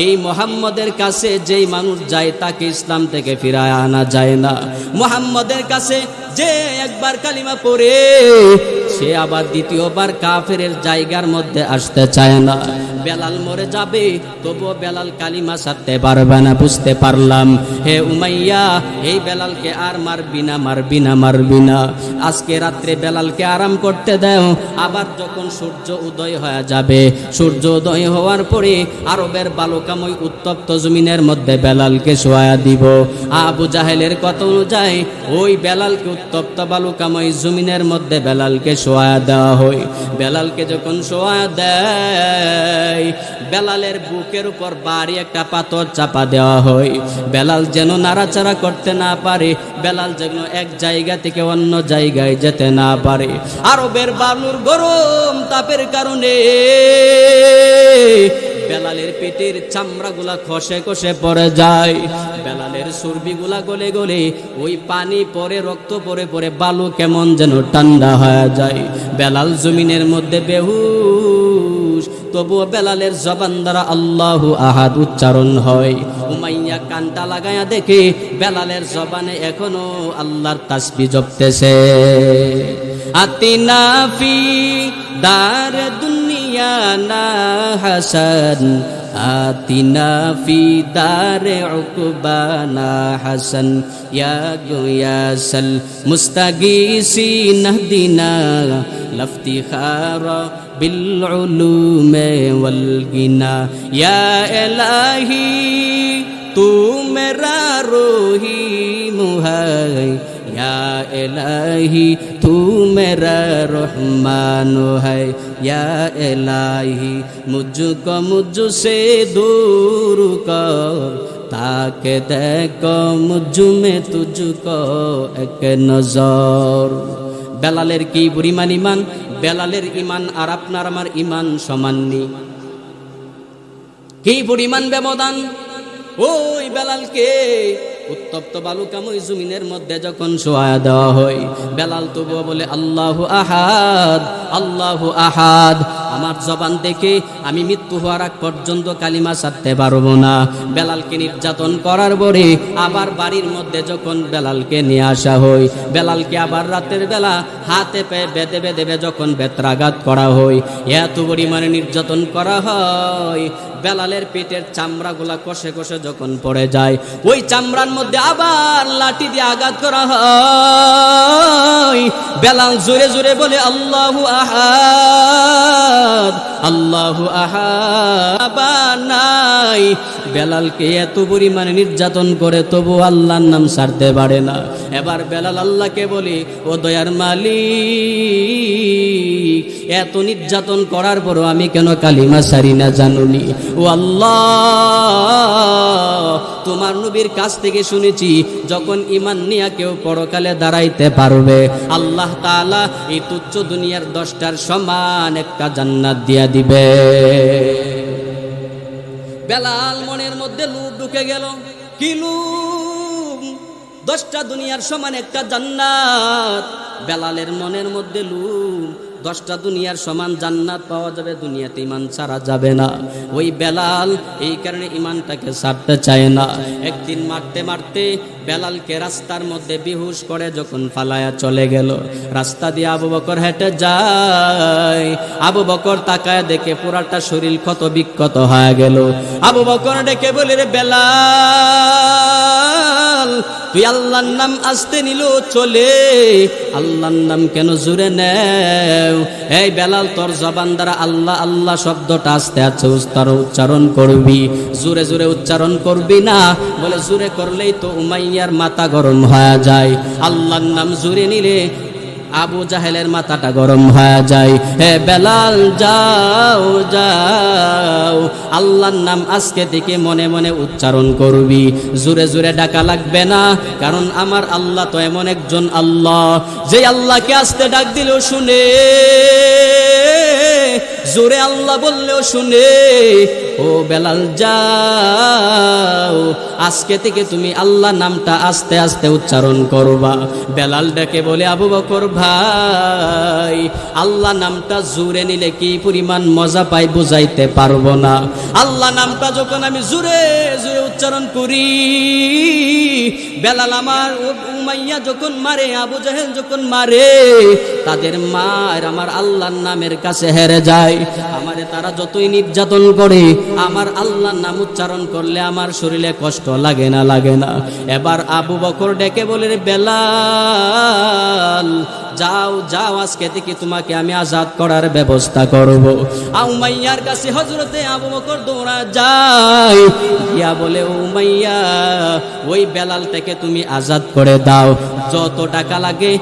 এই মুহাম্মদের কাছে যেই মানুষ যায় তাকে ইসলাম থেকে ফিরায় আনা যায় না। মুহাম্মদের কাছে যে একবার কালিমা পড়ে সে আবার দ্বিতীয়বার কাফেরের জায়গার মধ্যে আসতে চায় না। বেলাল মরে যাবে, তবুও বেলাল কালিমা ছাড়তে পারবে না। বুঝতে পারলাম। হে উমাইয়া, এই বেলালকে আর মারবি না, মারবি না, মারবি না। আজকে রাত্রে বেলালকে আরাম করতে দাও। আবার যখন সূর্য উদয় হয়ে যাবে, সূর্য উদয় হওয়ার পরে আরবের বালুকাময় উত্তপ্ত জমিনের মধ্যে বেলালকে শোয়া দিব। আবু জাহেলের কথা অনুযায়ী ওই বেলালকে উত্তপ্ত বালুকাময় জমিনের মধ্যে বেলালকে শোয়া দেওয়া হয়। বেলালকে যখন শোয়া দেয়, বেলালের বুকের উপর ভারী একটা পাথর চাপা দেওয়া হয়। বেলাল যেন নাড়াচাড়া করতে না পারে, বেলাল যেন এক জায়গা থেকে অন্য জায়গায় যেতে না পারে। আরবের বালুর গরম তাপের কারণে বেলালের পেটের চামড়াগুলা খসে খসে পড়ে যায়, বেলালের চর্বিগুলা গলে গলে ওই পানি পরে, রক্ত পরে পরে বালু কেমন যেন ঠান্ডা হয়ে যায়। বেলাল জমিনের মধ্যে বেহুশ, তবুও বেলালের জবান দ্বারা আল্লাহু আহাদ উচ্চারণ হয়। উমাইয়া কানটা লাগায়া দেখে বেলালের জবানে এখনো আল্লাহর তাসবিহ জপতেছে। আতিনা ফি দার দুনিয়া না হাসান, আতিনা ফি দারে উকবানা হাসান, ইয়া গুয়াসাল মুস্তাগীসিন দিনা লফতিখারা বিল উলুমে ওয়াল গিনা, ইয়া ইলাহি তু মেরা রহিম হ্যায়, या इलाही तू मेरा रहमान है, या इलाही मुझको मुझसे दूर कर, ताके देखो मुझ में तुझको एक नजर। বেলালের কি পরিমাণ ইমান! বেলালের ইমান আর আপনার আমার ইমান সমাননি। কি পরিমাণ ব্যবধান! ওই বেলালকে উত্তপ্ত বালুকাময় জমিনের মধ্যে যখন শোয়া দেওয়া হয়, বেলাল তবুও বলে আল্লাহু আহাদ, আল্লাহু আহাদ। আমার জবান থেকে আমি মৃত্যু হওয়ার আগ পর্যন্ত কালিমা ছাড়তে পারবো না। বেলালকে নির্যাতন করার পরে আবার বাড়ির মধ্যে যখন বেলালকে নিয়ে আসা হয়, বেলালকে আবার রাতের বেলা হাতে পায়ে বেঁধে বেঁধে যখন বেত্রাঘাত করা হয়, এত পরিমাণে নির্যাতন করা হয়, বেলালের পেটের চামড়াগুলা কষে কষে যখন পড়ে যায়, ওই চামড়ার মধ্যে আবার লাঠি দিয়ে আঘাত করা হয়। বেলাল জোরে জোরে বলে আল্লাহু আহাদ, আল্লাহু আহাদ নাই। বেলালকে এত পরিমাণে নির্যাতন করে তবু আল্লাহর নাম ছাড়তে পারে না। এবার বেলাল আল্লাহকে বলে, ও দয়ার মালিক, এত নির্যাতন করার পরও আমি কেন কালিমা ছাড়ি না জানুনি? ও আল্লাহ, তোমার নবীর কাছ থেকে শুনেছি যখন ঈমান নিয়ে কেউ পরকালে দাঁড়াইতে পারবে, আল্লাহ তাআলা এই তুচ্ছ দুনিয়ার 10টার সমান একটা জান্নাত দিয়া দিবে। বেলাল মনের মধ্যে লোভ ঢুকে গেল। কি লোভ? 10টা দুনিয়ার সমান একটা জান্নাত। বেলালের মনের মধ্যে লোভ, 10টা দুনিয়ার সমান জান্নাত পাওয়া যাবে, দুনিয়াতে ঈমান ছাড়া যাবে না। ওই বেলাল এই কারণে ঈমানটাকে ছাড়তে চায় না। একদিন মারতে মারতে বেলালকে রাস্তার মধ্যে বেহুশ করে যখন ফালায়া চলে গেল, রাস্তা দিয়ে আবু বকর হেঁটে যায়। আবু বকর তাকায় দেখে পুরাটা শরীর ক্ষত বিক্ষত হয়ে গেল। আবু বকর ডেকে বলে, রে বেলাল, তুই আল্লাহর নাম আসতে নিল চলে, আল্লাহর নাম কেন জোরে নেও? এই বেলাল, তোর জবান দ্বারা আল্লাহ আল্লাহ শব্দটা আস্তে আস্তে উচ্চারণ করবি, জোরে জোরে উচ্চারণ করবি না। বলে জোরে করলেই তো উমাইয়ার মাথা গরম হয়ে যায়, আল্লাহর নাম জোরে নিলে আবু জাহেলের মাথাটা গরম হয়ে যায়। হে বেলাল, যাও যাও, আল্লাহর নাম আজকে থেকে মনে মনে উচ্চারণ করবি, জোরে জোরে ডাকা লাগবে না। কারণ আমার আল্লাহ তো এমন একজন আল্লাহ, যে আল্লাহকে আস্তে ডাক দিলেও শুনে, জোরে আল্লাহ বললেও শুনে। ও বেলাল, যাও, আজকে থেকে তুমি আল্লাহ নামটা আস্তে আস্তে উচ্চারণ করবা। বেলাল ডেকে বলে, আবু বকর ভাই, আল্লাহ নামটা জোরে নিলে কি পরিমাণ মজা পাই বুঝাইতে পারবো না। আল্লাহ নামটা যখন আমি জোরে জোরে উচ্চারণ করি, বেলাল আমার উমাইয়া যখন মারে, আবু জাহেল যখন মারে, তাদের মার আমার আল্লাহর নামের কাছে হেরে যায়। আমারে তারা যতই নির্যাতন করে, আমার আল্লাহর নাম উচ্চারণ করলে আমার শরীরে কষ্ট লাগে না, লাগে না। এবার আবু বকর ডেকে বলে, রে বেলাল, যাও যাও, আজকে থেকে তোমাকে আমি আজাদ করার ব্যবস্থা করব। উমাইয়ার কাছে হযরতে আবু বকর দৌড়া যায়, গিয়া বলে, উমাইয়া, ওই বেলালটাকে তুমি আজাদ করে দাও, যত টাকা লাগে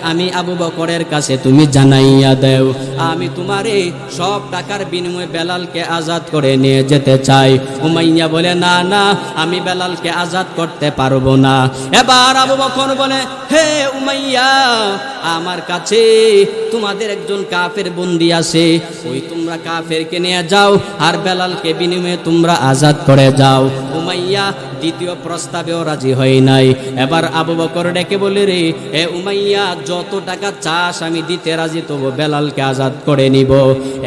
আমি আবু বকরের কাছে তুমি জানাইয়া দেও, আমি তোমারে সব টাকার বিনিময়ে বেলালকে আজাদ করে নিয়ে যেতে চাই। উমাইয়া বলে, না না, আমি বেলালকে আজাদ করতে পারবো না। এবার আবু বকর বলে, হে উমাইয়া, আমার কাছে তোমাদের একজন কাফের বন্দী আছে, ওই তোমরা কাফেরকে নিয়ে যাও আর বেলালকে বিনিময়ে তোমরা আজাদ করে যাও। উমাইয়া দ্বিতীয় প্রস্তাবেও রাজি হয় নাই। এবার আবু বকর ডেকে বলে, রে এ উমাইয়া, যত টাকা চাস আমি দিতে রাজি, তবু বেলালকে আজাদ করে নিব।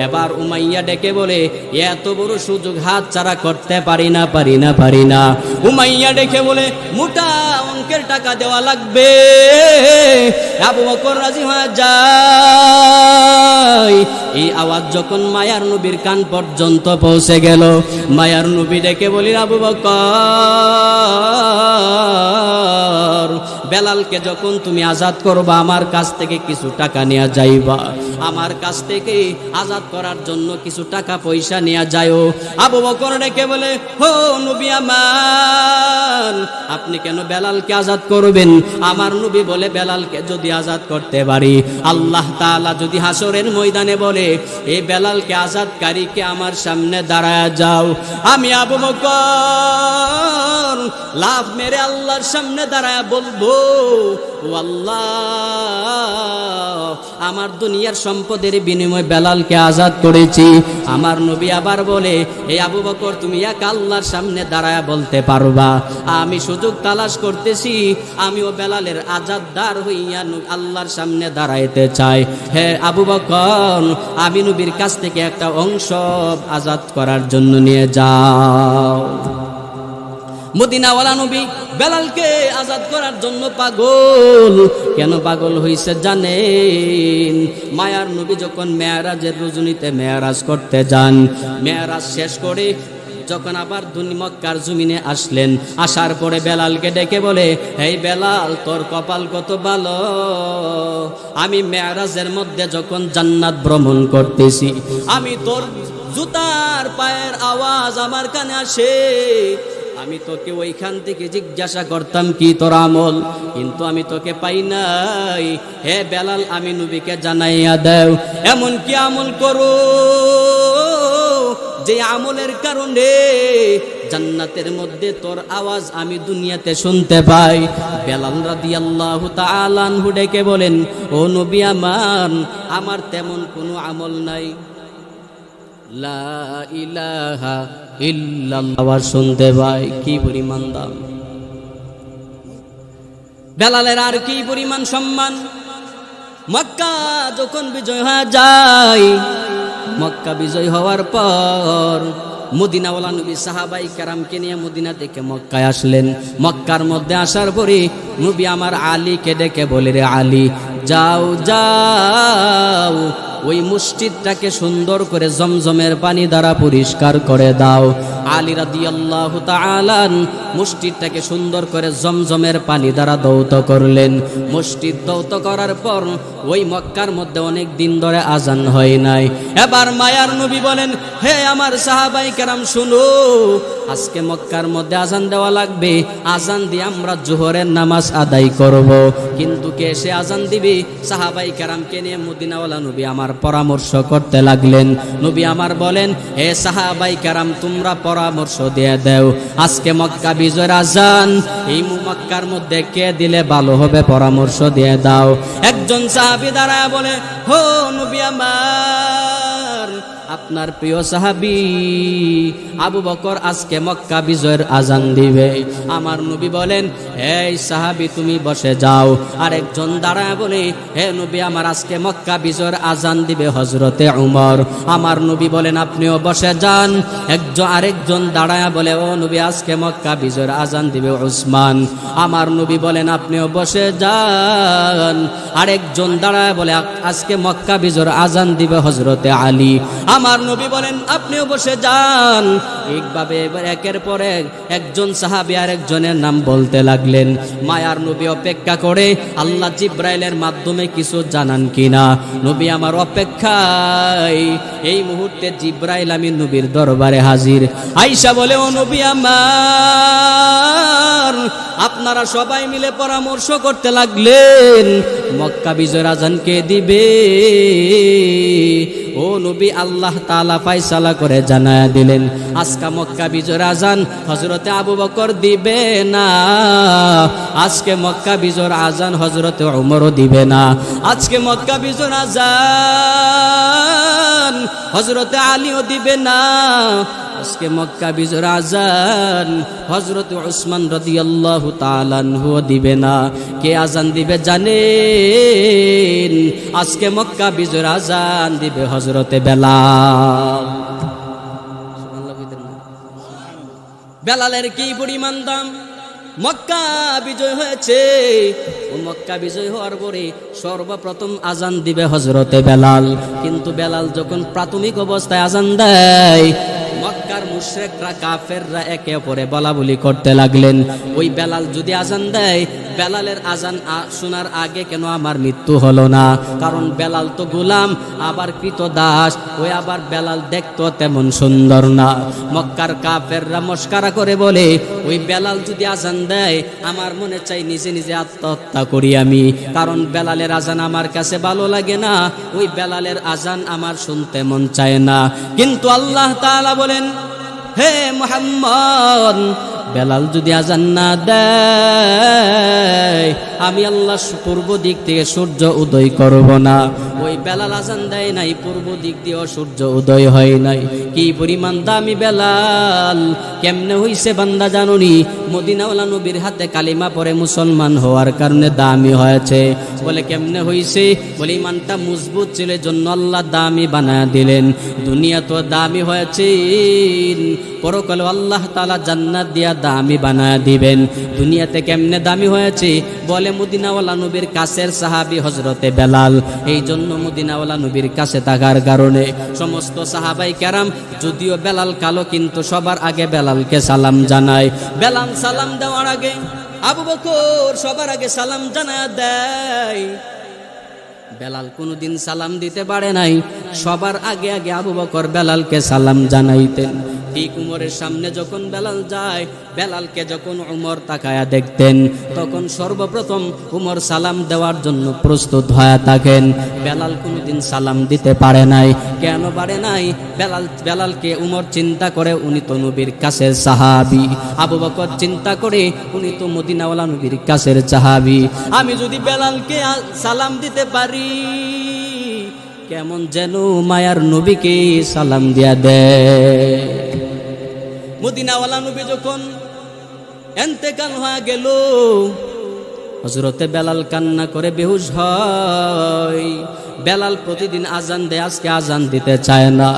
এবার উমাইয়া ডেকে বলে, এত বড় সুযোগ হাত ছাড়া করতে পারি না। উমাইয়া ডেকে বলে, মোটা অঙ্কের টাকা দেওয়া লাগবে। আবু বকর রাজি হয়ে যায়। এই আওয়াজ যখন মায়ার নবীর কান পর্যন্ত পৌঁছে গেল, মায়ার নবী ডেকে বলি, আবু বকর, বেলালকে যখন তুমি আজাদ করবা, আমার কাছ থেকে কিছু টাকা নেওয়া যাইবা, আমার কাছ থেকে আজাদ করার জন্য কিছু টাকা পয়সা নেওয়া যায়ও। আবু বকর ডেকে বলে, হো নবী আমার, আপনি কেন বেলালকে আজাদ করবেন? আমার নবী বলে, বেলালকে যদি আজাদ করতে পারি, আল্লাহ তাআলা যদি হাসরের ময়দানে বলে, এই বেলালকে আজাদকারীকে আমার সামনে দাঁড়ায় যাও, আমি আবু বকর লাভ মেরে আল্লাহর সামনে দাঁড়ায় বলবো, ও আল্লাহ, আমার দুনিয়ার সম্পদের বিনিময়ে বেলালকে আজাদ করেছি। আমার নবী আবার বলে, এই আবু বকর, তুমি এক আল্লাহর সামনে দাঁড়ায় বলতে পারবা আমি সুযোগ তালাশ করতেছি, আমিও বেলালের আজাদদার হইয়া আল্লাহর সামনে দাঁড়াইতে চাই। হে আবু বকর, আমি নবীর কাছ থেকে একটা অংশ আজাদ করার জন্য নিয়ে যাও। মদিনাওয়ালা নবী বেলালকে আজাদ করার জন্য পাগল। কেন পাগল হইছে জানেন? মায়ার নবী যখন মেরাজের রজনীতে মেরাজ করতে যান, মেরাজ শেষ করে যখন আবার মক্কার জমিনে আসলেন, আসার পরে বেলালকে ডেকে বলে, এই বেলাল, তোর কপাল কত ভালো, আমি মেরাজের মধ্যে যখন জান্নাত ভ্রমণ করতেছি, আমি তোর জুতার পায়ের আওয়াজ আমার কানে আসে, আমি তোকে ওইখান থেকে জিজ্ঞাসা করতাম কি তোর আমল, কিন্তু আমি তোকে পাই নাই। হে বেলাল, আমি নবীকে জানাইয়া দাও, এমন কি আমল করো যে আমলের কারণে জান্নাতের মধ্যে তোর আওয়াজ আমি দুনিয়াতে শুনতে পাই। বেলাল রাদিয়াল্লাহু তাআলা আনহু ডেকে বলেন, ও নবী আমার, আমার তেমন কোনো আমল নাই। লা ইলাহা ইল্লাল্লাহ আওয়াজ শুনতে পাই। কি পরিমাণ দাম বেলালের, আর কি পরিমাণ সম্মান। মক্কা যখন বিজয় হয়ে যায়, মক্কা বিজয় হওয়ার পর মদিনাওয়ালা নবী সাহাবাই কেরামকে নিয়ে মদিনা থেকে মক্কায় আসলেন। মক্কার মধ্যে আসার পরে নবী আমার আলীকে ডেকে বলে, রে আলী, যাও যাও, ওই মসজিদটাকে সুন্দর করে জমজমের পানি দ্বারা পরিষ্কার করে দাও। আলী রাদিয়াল্লাহু তাআলা মসজিদটাকে সুন্দর করে জমজমের পানি দ্বারা দৌত করলেন। মসজিদ দৌত করার পর ওই মক্কার মধ্যে অনেক দিন ধরে আজান হয় নাই। এবার মায়ার নবী বলেন, হে আমার সাহাবাই কেরাম শুনো, আজকে মক্কার মধ্যে আজান দেওয়া লাগবে, আজান দিয়ে আমরা জোহরের নামাজ আদায় করব। কিন্তু কে সে আজান দিবে? সাহাবাই কেরামকে নিয়ে মদিনাওয়ালা নবী আমার পরামর্শ করতে লাগলেন। নবী আমার বলেন, হে সাহাবাই কেরাম, তোমরা পরামর্শ দিয়ে দাও, আজকে মক্কা বিজয়ের আজান এই মক্কার মধ্যে কে দিলে ভালো হবে, পরামর্শ দিয়ে দাও। একজন সাহাবী দাঁড়ায় বলে, হো নবী আমার, আপনার প্রিয় সাহাবী আবু বকর আজকে মক্কা বিজয়ের আজান দিবে। আমার নবী বলেন, এই সাহাবী তুমি বসে যাও। আরেকজন দাঁড়ায় বলে, হে নবী আমার, আজকে মক্কা বিজয়ের আজান দিবে হযরতে উমর। আমার নবী বলেন, আপনিও বসে যান। আরেকজন দাঁড়ায় বলে, ও নবী, আজকে মক্কা বিজয়ের আজান দিবে উসমান। আমার নবী বলেন, আপনিও বসে যান। আরেকজন দাঁড়ায় বলে, আজকে মক্কা বিজয়ের আজান দিবে হযরতে আলী। আমার নবী বলেন, আপনিও বসে যান। এইভাবে এবার একের পর এক একজন সাহাবী আরেকজনের নাম বলতে লাগলেন। মায়ার নবী অপেক্ষা করে আল্লাহ জিব্রাইলের মাধ্যমে কিছু জানান কিনা। নবী আমার অপেক্ষায় এই মুহূর্তে জিব্রাইল আমি নবীর দরবারে হাজির। আয়েশা বলে, ও নবী আমার, আপনারা সবাই মিলে পরামর্শ করতে লাগলেন মক্কা বিজয়ের আজান কে দিবে। ও নবী, আল্লাহ তাআলা ফয়সালা করে জানায়া দিলেন, আজকে মক্কা বিজয়ের আজান হযরতে আবু বকর দিবে না, আজকে মক্কা বিজয়ের আজান হযরতে উমরও দিবে না, আজকে মক্কা বিজয়ের আজান হযরতে আলীও দিবে না, আজকে মক্কা বিজয়ের আজান হযরত উসমান রাদিয়াল্লাহু তাআলা আনহু দিবে না। কে আজান দিবে জানেন? আজকে মক্কা বিজয়ের আজান দিবে হযরতে বেলাল। বেলালের কি পরিমাণ দাম! মক্কা বিজয় হয়েছে, ও মক্কা বিজয় হওয়ার পরে সর্বপ্রথম আজান দিবে হযরতে বেলাল। কিন্তু বেলাল যখন প্রাথমিক অবস্থায় আজান দেয়, মক্কার মুশরিকরা কাফেররা একে অপরে বলাবলি করতে লাগলেন, ওই বেলাল যদি আজান দেয়, বেলালের আজান শোনার আগে কেন আমার মৃত্যু হলো না? কারণ বেলাল তো গোলাম, আবার কৃতদাস, ওই আবার বেলাল দেখতো তেমন সুন্দর না। মক্কার কাফেররা মস্কারা করে বলে, ওই বেলাল যদি আজান দেয়, আমার মনে চাই নিজে নিজে আত্মহত্যা করি আমি, কারণ বেলালের আজান আমার কাছে ভালো লাগে না, ওই বেলালের আজান আমার শুনতে মন চায় না। কিন্তু আল্লাহ তাআলা বলেন, হে মুহাম্মদ, বেলাল যদি আজান না দেয় আমি আল্লাহ পূর্ব দিক থেকে সূর্য উদয় করব না। ওই বেলাল আজান দেয় নাই, পূর্ব দিক দিয়েও সূর্য উদয় হয় নাই। কি পরিমাণ দামি বেলাল! কেমনে হইছে বান্দা জানুনি? মদিনাওয়ালা নবীর হাতে কালিমা পড়ে মুসলমান হওয়ার কারণে দামি হয়েছে। বলে কেমনে হইছে? বলে ইমানটা মজবুত ছিল, জন্য আল্লাহ দামি বানায় দিলেন। দুনিয়া তো দামি হয়েছে, পরকালে আল্লাহ তাআলা জান্নাত দিয়া দামি বানায় দিবেন। দুনিয়াতে কেমনে দামি হয়েছে? বলে মদিনাওয়ালা নবীর কাছের সাহাবী হযরতে বেলাল। এই জন্য মদিনাওয়ালা নবীর কাছে থাকার কারণে সমস্ত সাহাবাই কেরাম, যদিও বেলাল কালো, কিন্তু সবার আগে বেলালকে সালাম জানায়। বেলাল সালাম দেওয়ার আগে আবু বকর সবার আগে সালাম জানায় দেয়। বেলাল কোনোদিন সালাম দিতে পারে নাই, সবার আগে আগে আবু বকর বেলালকে সালাম জানাইতেন। ঠিক উমরের সামনে যখন বেলাল যায়, বেলালকে যখন উমর তাকায়া দেখতেন, তখন সর্বপ্রথম উমর সালাম দেওয়ার জন্য প্রস্তুত হয়ে থাকেন। বেলাল কোনোদিন সালাম দিতে পারে নাই। কেন পারে নাই? বেলালকে উমর চিন্তা করে উনি তো নবীর কাছের সাহাবী, আবু বকর চিন্তা করে উনি তো মদিনাওয়ালা নবীর কাছের সাহাবী। আমি যদি বেলালকে সালাম দিতে পারি, কেমন যেন মায়ার নবীকে সালাম দিয়া দেয়। মদিনাওয়ালা নবী যখন ইন্তেকাল হয়ে গেল, হযরতে বেলাল কান্না করে বেহুশ হয়। বেলাল প্রতিদিন আজান দেয়, আজকে আজান দিতে চায় না।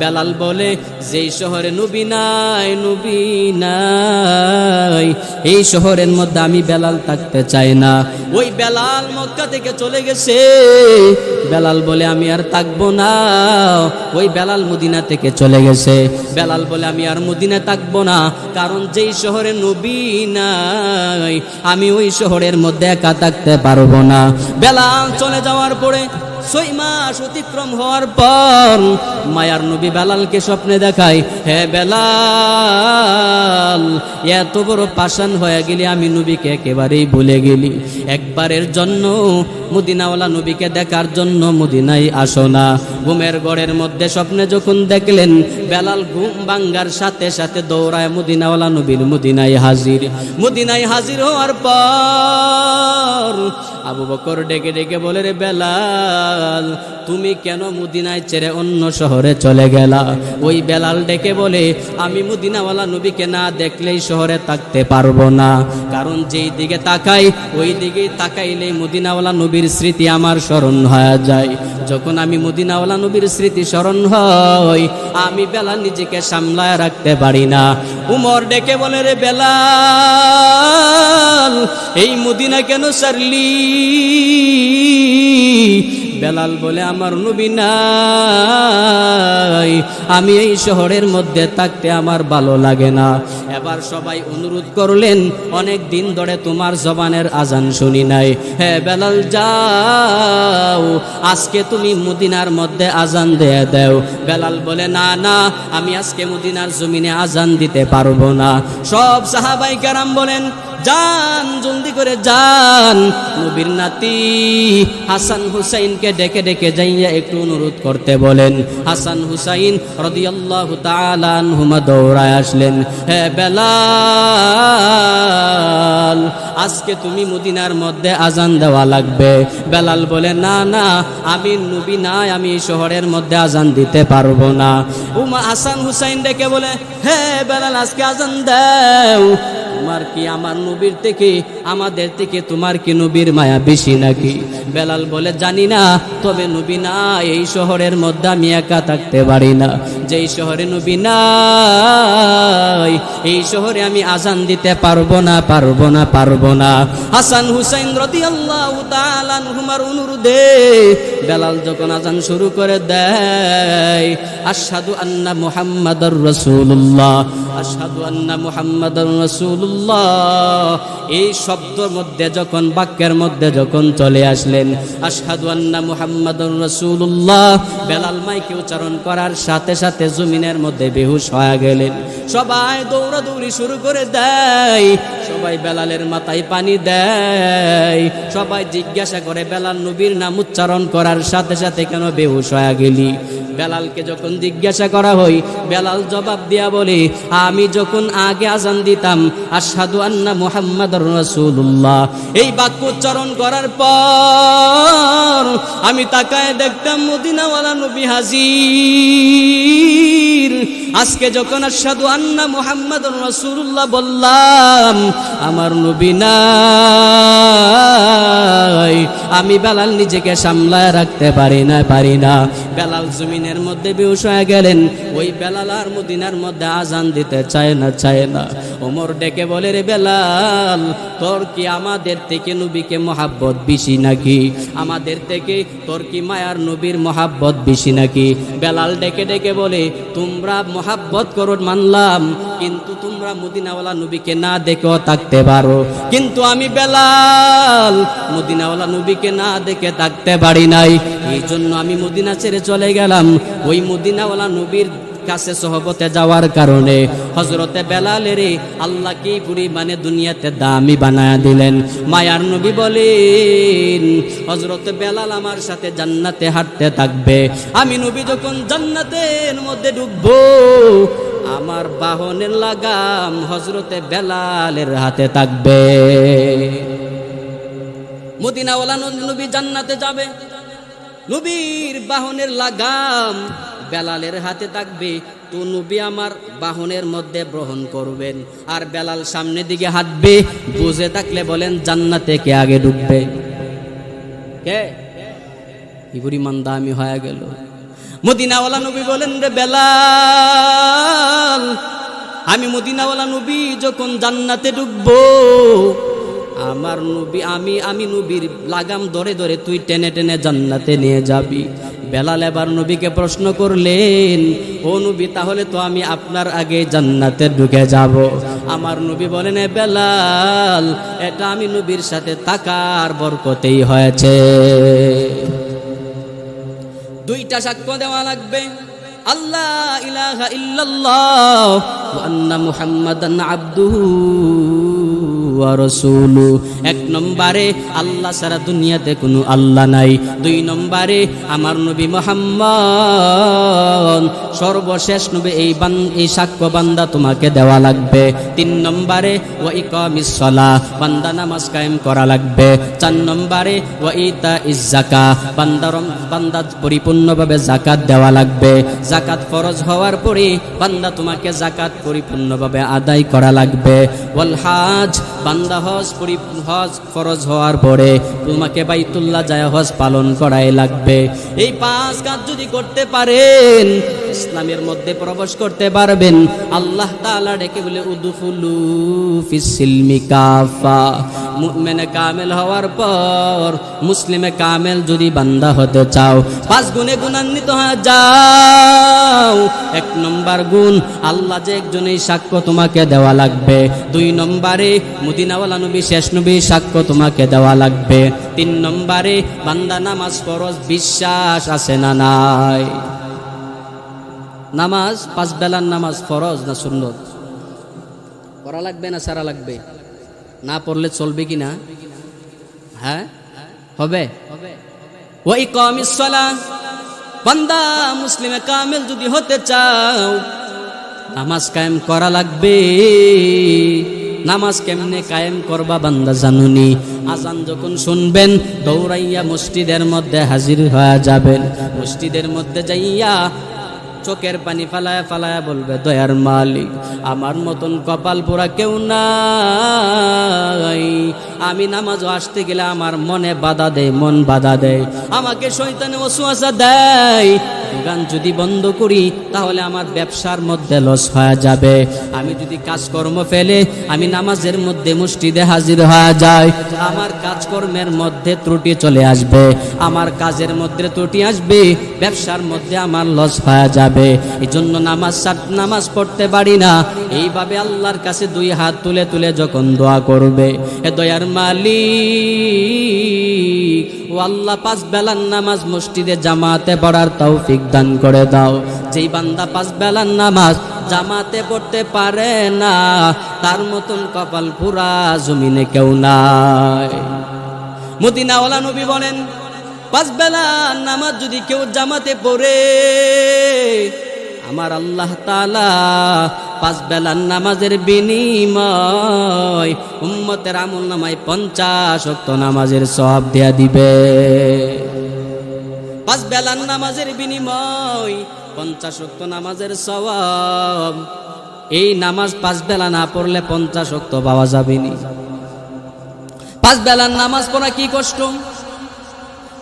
বেলাল বলে, যেই শহরে নবী নাই, নবী নাই, এই শহরের মধ্যে আমি বেলাল থাকতে চাই না। ওই বেলাল মক্কা থেকে চলে গেছে। বেলাল বলে, আমি আর থাকবো না। ওই বেলাল মদিনা থেকে চলে গেছে। বেলাল বলে, আমি আর মদিনা থাকবো না, কারণ যেই শহরে নবী নাই আমি ওই শহরের মধ্যে একা থাকতে পারবো না। বেলাল চলে যাওয়ার পরে 6 মাস অতিক্রম হওয়ার পর মায়ার নবী বেলালকে স্বপ্নে দেখায়, হে বেলাল, এত বড় পাষাণ হয়ে গেলি, আমি নবীকে একেবারেই ভুলে গেলি। একবারের জন্য মদিনাওয়ালা নবীকে দেখার জন্য মদিনায় আসো না। ঘুমের ঘরের মধ্যে স্বপ্নে যখন দেখলেন, বেলাল ঘুম ভাঙ্গার সাথে সাথে দৌড়ায় মদিনাওয়ালা নবীর মদিনায় হাজির। মদিনায় হাজির হওয়ার পর আবু বকর ডেকে ডেকে বলে, রে বেলাল, তুমি কেন মদিনায় ছেড়ে অন্য শহরে চলে গেলা? ওই বেলাল ডেকে বলে, আমি মদিনাওয়ালা নবীকে না দেখলেই শহরে থাকতে পারবো না, কারণ যেই দিকে তাকাই ওই দিকে তাকাইলেই মদিনাওয়ালা নবীর স্মৃতি আমার স্মরণ হয়ে যায়। যখন আমি মদিনাওয়ালা নবীর স্মৃতি স্মরণ হয়, আমি বেলাল নিজেকে সামলায় রাখতে পারি না। উমর ডেকে বলে, রে বেলাল, এই মদিনা কেন ছাড়লি? বেলাল বলে, আমার নবী নাই, আমি এই শহরের মধ্যে থাকতে আমার ভালো লাগে না। এবার সবাই অনুরোধ করলেন, অনেক দিন ধরে তোমার জবানের আজান শুনি নাই, হে বেলাল যাও, আজকে তুমি মদিনার মধ্যে আজান দিয়ে দাও। বেলাল বলে, না না, আমি আজকে মদিনার জমিনে আজান দিতে পারবো না। সব সাহাবাই কেরাম বলেন, যান, জলদি করে যান। নবীর নাতি হাসান হুসাইনকে ডেকে ডেকে যাইয়া একটু অনুরোধ করতে বলেন। হাসান হুসাইন রাদিয়াল্লাহু তাআলা আনহুমা দৌড়ায় আসলেন, হে বেলাল, আজকে তুমি মদিনার মধ্যে আজান দেওয়া লাগবে। বেলাল বলে, না না, আমি নবী নাই, আমি এই শহরের মধ্যে আজান দিতে পারবো না। হাসান হুসাইন ডেকে বলে, হে বেলাল, আজকে আজান দাও। তোমার কি আমার নবীর থেকে, আমাদের থেকে তোমার কি নবীর মায়া বেশি নাকি? বেলাল বলে, জানি না, তবে নবী না, এই শহরের মধ্যে আমি একা থাকতে পারি না। যেই শহরে নবী নাই এই শহরে আমি আজান দিতে পারবো না, পারবো না, পারবো না। হাসান হুসাইন রাদিয়াল্লাহু তাআলা আনহুমার অনুরোধে বেলাল যখন আজান শুরু করে দেয়, আশহাদু আন্না মুহাম্মাদার রাসূলুল্লাহ, আশহাদু আন্না মুহাম্মাদার রাসূলুল্লাহ, এই শব্দের মধ্যে যখন, বাক্যের মধ্যে যখন চলে আসলেন, আশহাদু আন্না মুহাম্মাদার রাসূলুল্লাহ, বেলাল মাইকে উচ্চারণ করার সাথে সাথে জমিনের মধ্যে বেহুশ হয়ে গেলেন। সবাই দৌড়াদৌড়ি শুরু করে দেয়। সবাই বেলালের মাথায় পানি দেয়। সবাই জিজ্ঞাসা করে, বেলাল নবীর নাম উচ্চারণ করার সাথে সাথে কেন বেহুশ হয়ে গেলি? বেলালকে যখন জিজ্ঞাসা করা হয়, বেলাল জবাব দিয়া বলে, আমি যখন আগে আজান দিতাম আশহাদু আন্না মুহাম্মাদুর রাসূলুল্লাহ, এই বাক্য উচ্চারণ করার পর আমি তাকায় দেখতাম মদিনাওয়ালা নবী হাজির। আজকে যখন আশহাদু আন্না মুহাম্মাদুর রাসূলুল্লাহ বললাম, আমার নবী নাই। আমি বেলাল নিজেকে সামলায় রাখতে পারি না। বেলাল জমিনের মধ্যে বেহুশ হয়ে গেলেন। ওই বেলাল আর মদিনার মধ্যে আজান দিতে চায় না। ওমর ডেকে বলে, রে বেলাল, তোর কি আমাদের থেকে নবীকে মহাব্বত বেশি নাকি? আমাদের থেকে তোর কি মায়ার নবীর মহাব্বত বেশি নাকি? বেলাল ডেকে ডেকে বলে, তোমরা মহাব্বত করো মানলাম, কিন্তু তোমরা মদিনাওয়ালা নবীকে না দেখেও থাকতে পারো, কিন্তু আমি বেলাল মদিনাওয়ালা নবীকে না দেখে থাকতে পারি নাই। এই জন্য আমি মদিনা ছেড়ে চলে গেলাম। ওই মদিনাওয়ালা নবীর কাছে সহবতে যাওয়ার কারণে হযরতে বেলালের আল্লাহ কি পরিমাণে দুনিয়াতে দামি বানায়া দিলেন। মায়ার নবী বলেন, হযরতে বেলাল আমার সাথে জান্নাতে হাঁটতে থাকবে। আমি নবী যখন জান্নাতের মধ্যে ঢুকবো, আমার বাহনের লাগাম হযরতে বেলালের হাতে থাকবে। মদিনাওয়ালা নবী জান্নাতে যাবে, নবীর বাহনের লাগাম বেলালের হাতে থাকবে। তো নবী আমার বাহনের মধ্যে গ্রহণ করবেন, আর বেলাল সামনের দিকে হাঁটবে। বুঝে থাকলে বলেন, জান্নাতে কে আগে ঢুকবে? কে? কি পরিমাণ দামি হয়ে গেল। মদিনাওয়ালা নবী বলেন, রে বেলাল, আমি মদিনাওয়ালা নবী যখন জান্নাতে ঢুকবো, আমার নবী আমি নবীর লাগাম ধরে ধরে তুই টেনে টেনে জান্নাতে নিয়ে যাবি। বেলাল এবার নবীকে প্রশ্ন করলেন, ও নবী, তাহলে তো আমি আপনার আগে জান্নাতে ঢুকে যাব। আমার নবী বলেন, বেলাল, এটা আমি নবীর সাথে থাকার বরকতেই হয়েছে। দুইটা সাক্ষ্য দেওয়া লাগবে, আল্লাহ ইলাহা ইল্লাল্লাহ ওয়া আন্না মুহাম্মাদান আবদুহু ওয়া রাসূলুহু। এক নম্বরে আল্লাহ ছাড়া দুনিয়াতে কোনো আল্লাহ নাই। দুই নম্বরে আমার নবী মুহাম্মদ সর্বশেষ নবী। এই সাক্ষ্য বান্দা তোমাকে দেওয়া লাগবে। তিন নম্বরে ওয়া ইকামিস সালাহ, বান্দা নামাজ কায়েম করা লাগবে। চার নম্বরে ওয়া ইতাইজ যাকাত, বান্দা পরিপূর্ণভাবে যাকাত দেওয়া লাগবে। যাকাত ফরজ হওয়ার পরে বান্দা তোমাকে যাকাত পরিপূর্ণভাবে আদায় করা লাগবে। ওয়াল হজ, বান্দা হজ ফরজ হওয়ার পরে তোমাকে বাইতুল্লাহ যায় হজ পালন করাই লাগবে। এই 5 কাজ যদি করতে পারেন, ইসলামের মধ্যে প্রবেশ করতে পারবেন। আল্লাহ তাআলা ডেকে বলে, উদখুলু ফিস সিলমি কাফা। মুমিনে কামেল হওয়ার পর, মুসলিমে কামেল যদি বান্দা হতে চাও, 5 গুণে গুণান্বিত হয়ে যাও। 1 নম্বর গুণ, আল্লাহ যে একজনই সাক্ষ্য তোমাকে দেওয়া লাগবে। 2 নম্বরে মদিনাওয়ালা নবী শেষ নবী সাক্ষ্য তোমাকে দেওয়া লাগবে। 3 নম্বরে বান্দা নামাজ ফরজ, বিশ্বাস আছে না নাই? নামাজ 5 বেলার নামাজ ফরজ না সুন্নত? পড়া লাগবে না সারা লাগবে? না পড়লে চলবে কি না? হ্যাঁ, হবে। ওয়া ইকামিস সালাহ, বান্দা মুসলিমে কামেল যদি হতে চাও, নামাজ কায়েম করা লাগবে। নামাজ কেমনে কায়েম করবা বান্দা জানুনি? আজান যখন শুনবেন, দৌড়াইয়া মসজিদের মধ্যে হাজির হয়ে যাবেন। মসজিদের মধ্যে যাইয়া চোখের পানি ফালায়া ফালায়া বলবে, দয়ার মালিক, আমার মতন কপাল পোড়া কেউ নাই। আমি নামাজ আসতে গেলে আমার মনে বাধা দেয়, মন বাধা দেয়, আমাকে শয়তানে ওয়াসওয়াসা দেয়। দোকান যদি বন্ধ করি তাহলে আমার ব্যবসার মধ্যে লস হয়ে যাবে। আমি যদি কাজকর্ম ফেলে আমি নামাজের মধ্যে মসজিদে হাজির হয়ে যাই, আমার কাজকর্মের মধ্যে ত্রুটি চলে আসবে, আমার কাজের মধ্যে ত্রুটি আসবে, ব্যবসার মধ্যে আমার লস হয়ে যাবে। এই জন্য নামাজ পড়তে পারি না। এইভাবে আল্লাহর কাছে 2 হাত তুলে তুলে যখন দোয়া করবে, এ দয়ার মালিক ও আল্লাহ, 5 বেলার নামাজ মসজিদে জামাতে পড়ার তৌফিক দান করে দাও। যেই বান্দা 5 বেলার নামাজ জামাতে পড়তে পারে না, তার মতন কপাল পুরা জমিনে কেউ নাই। মদিনাওয়ালা নবী বলেন, 5 বেলার নামাজ যদি কেউ জামাতে পড়ে, আমার আল্লাহ তাআলা 5 বেলার নামাজের বিনিময় উম্মতের আমলনামায় 50 ওয়াক্ত নামাজের সওয়াব দেয়া দিবে। 5 বেলার নামাজের বিনিময় 50 ওয়াক্ত নামাজের সওয়াব। এই নামাজ 5 বেলা না পড়লে 50 ওয়াক্ত পাওয়া যাবে না। 5 বেলার নামাজ পড়া কি কষ্ট,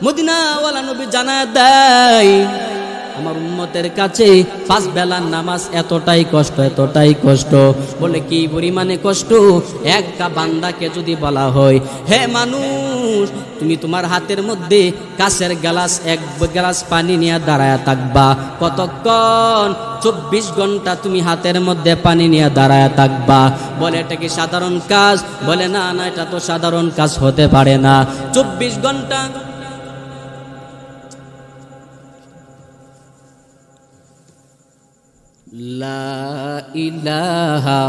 মদিনাওয়ালা নবী জানায় দেয় আমার উম্মতের কাছে 5 বেলার নামাজ এতটাই কষ্ট, এতটাই কষ্ট। বলে কি পরিমাণে কষ্ট? একটা বান্দাকে যদি বলা হয়, হে মানুষ, তুমি তোমার হাতের মধ্যে কাঁচের গ্লাস 1 গ্লাস পানি নিয়ে দাঁড়ায় থাকবা, কতক্ষণ? 24 ঘন্টা তুমি হাতের মধ্যে পানি নিয়ে দাঁড়ায় থাকবা। বলে এটা কি সাধারণ কাজ? বলে না না, এটা তো সাধারণ কাজ হতে পারে না। 24 ঘন্টা লা ইলাহা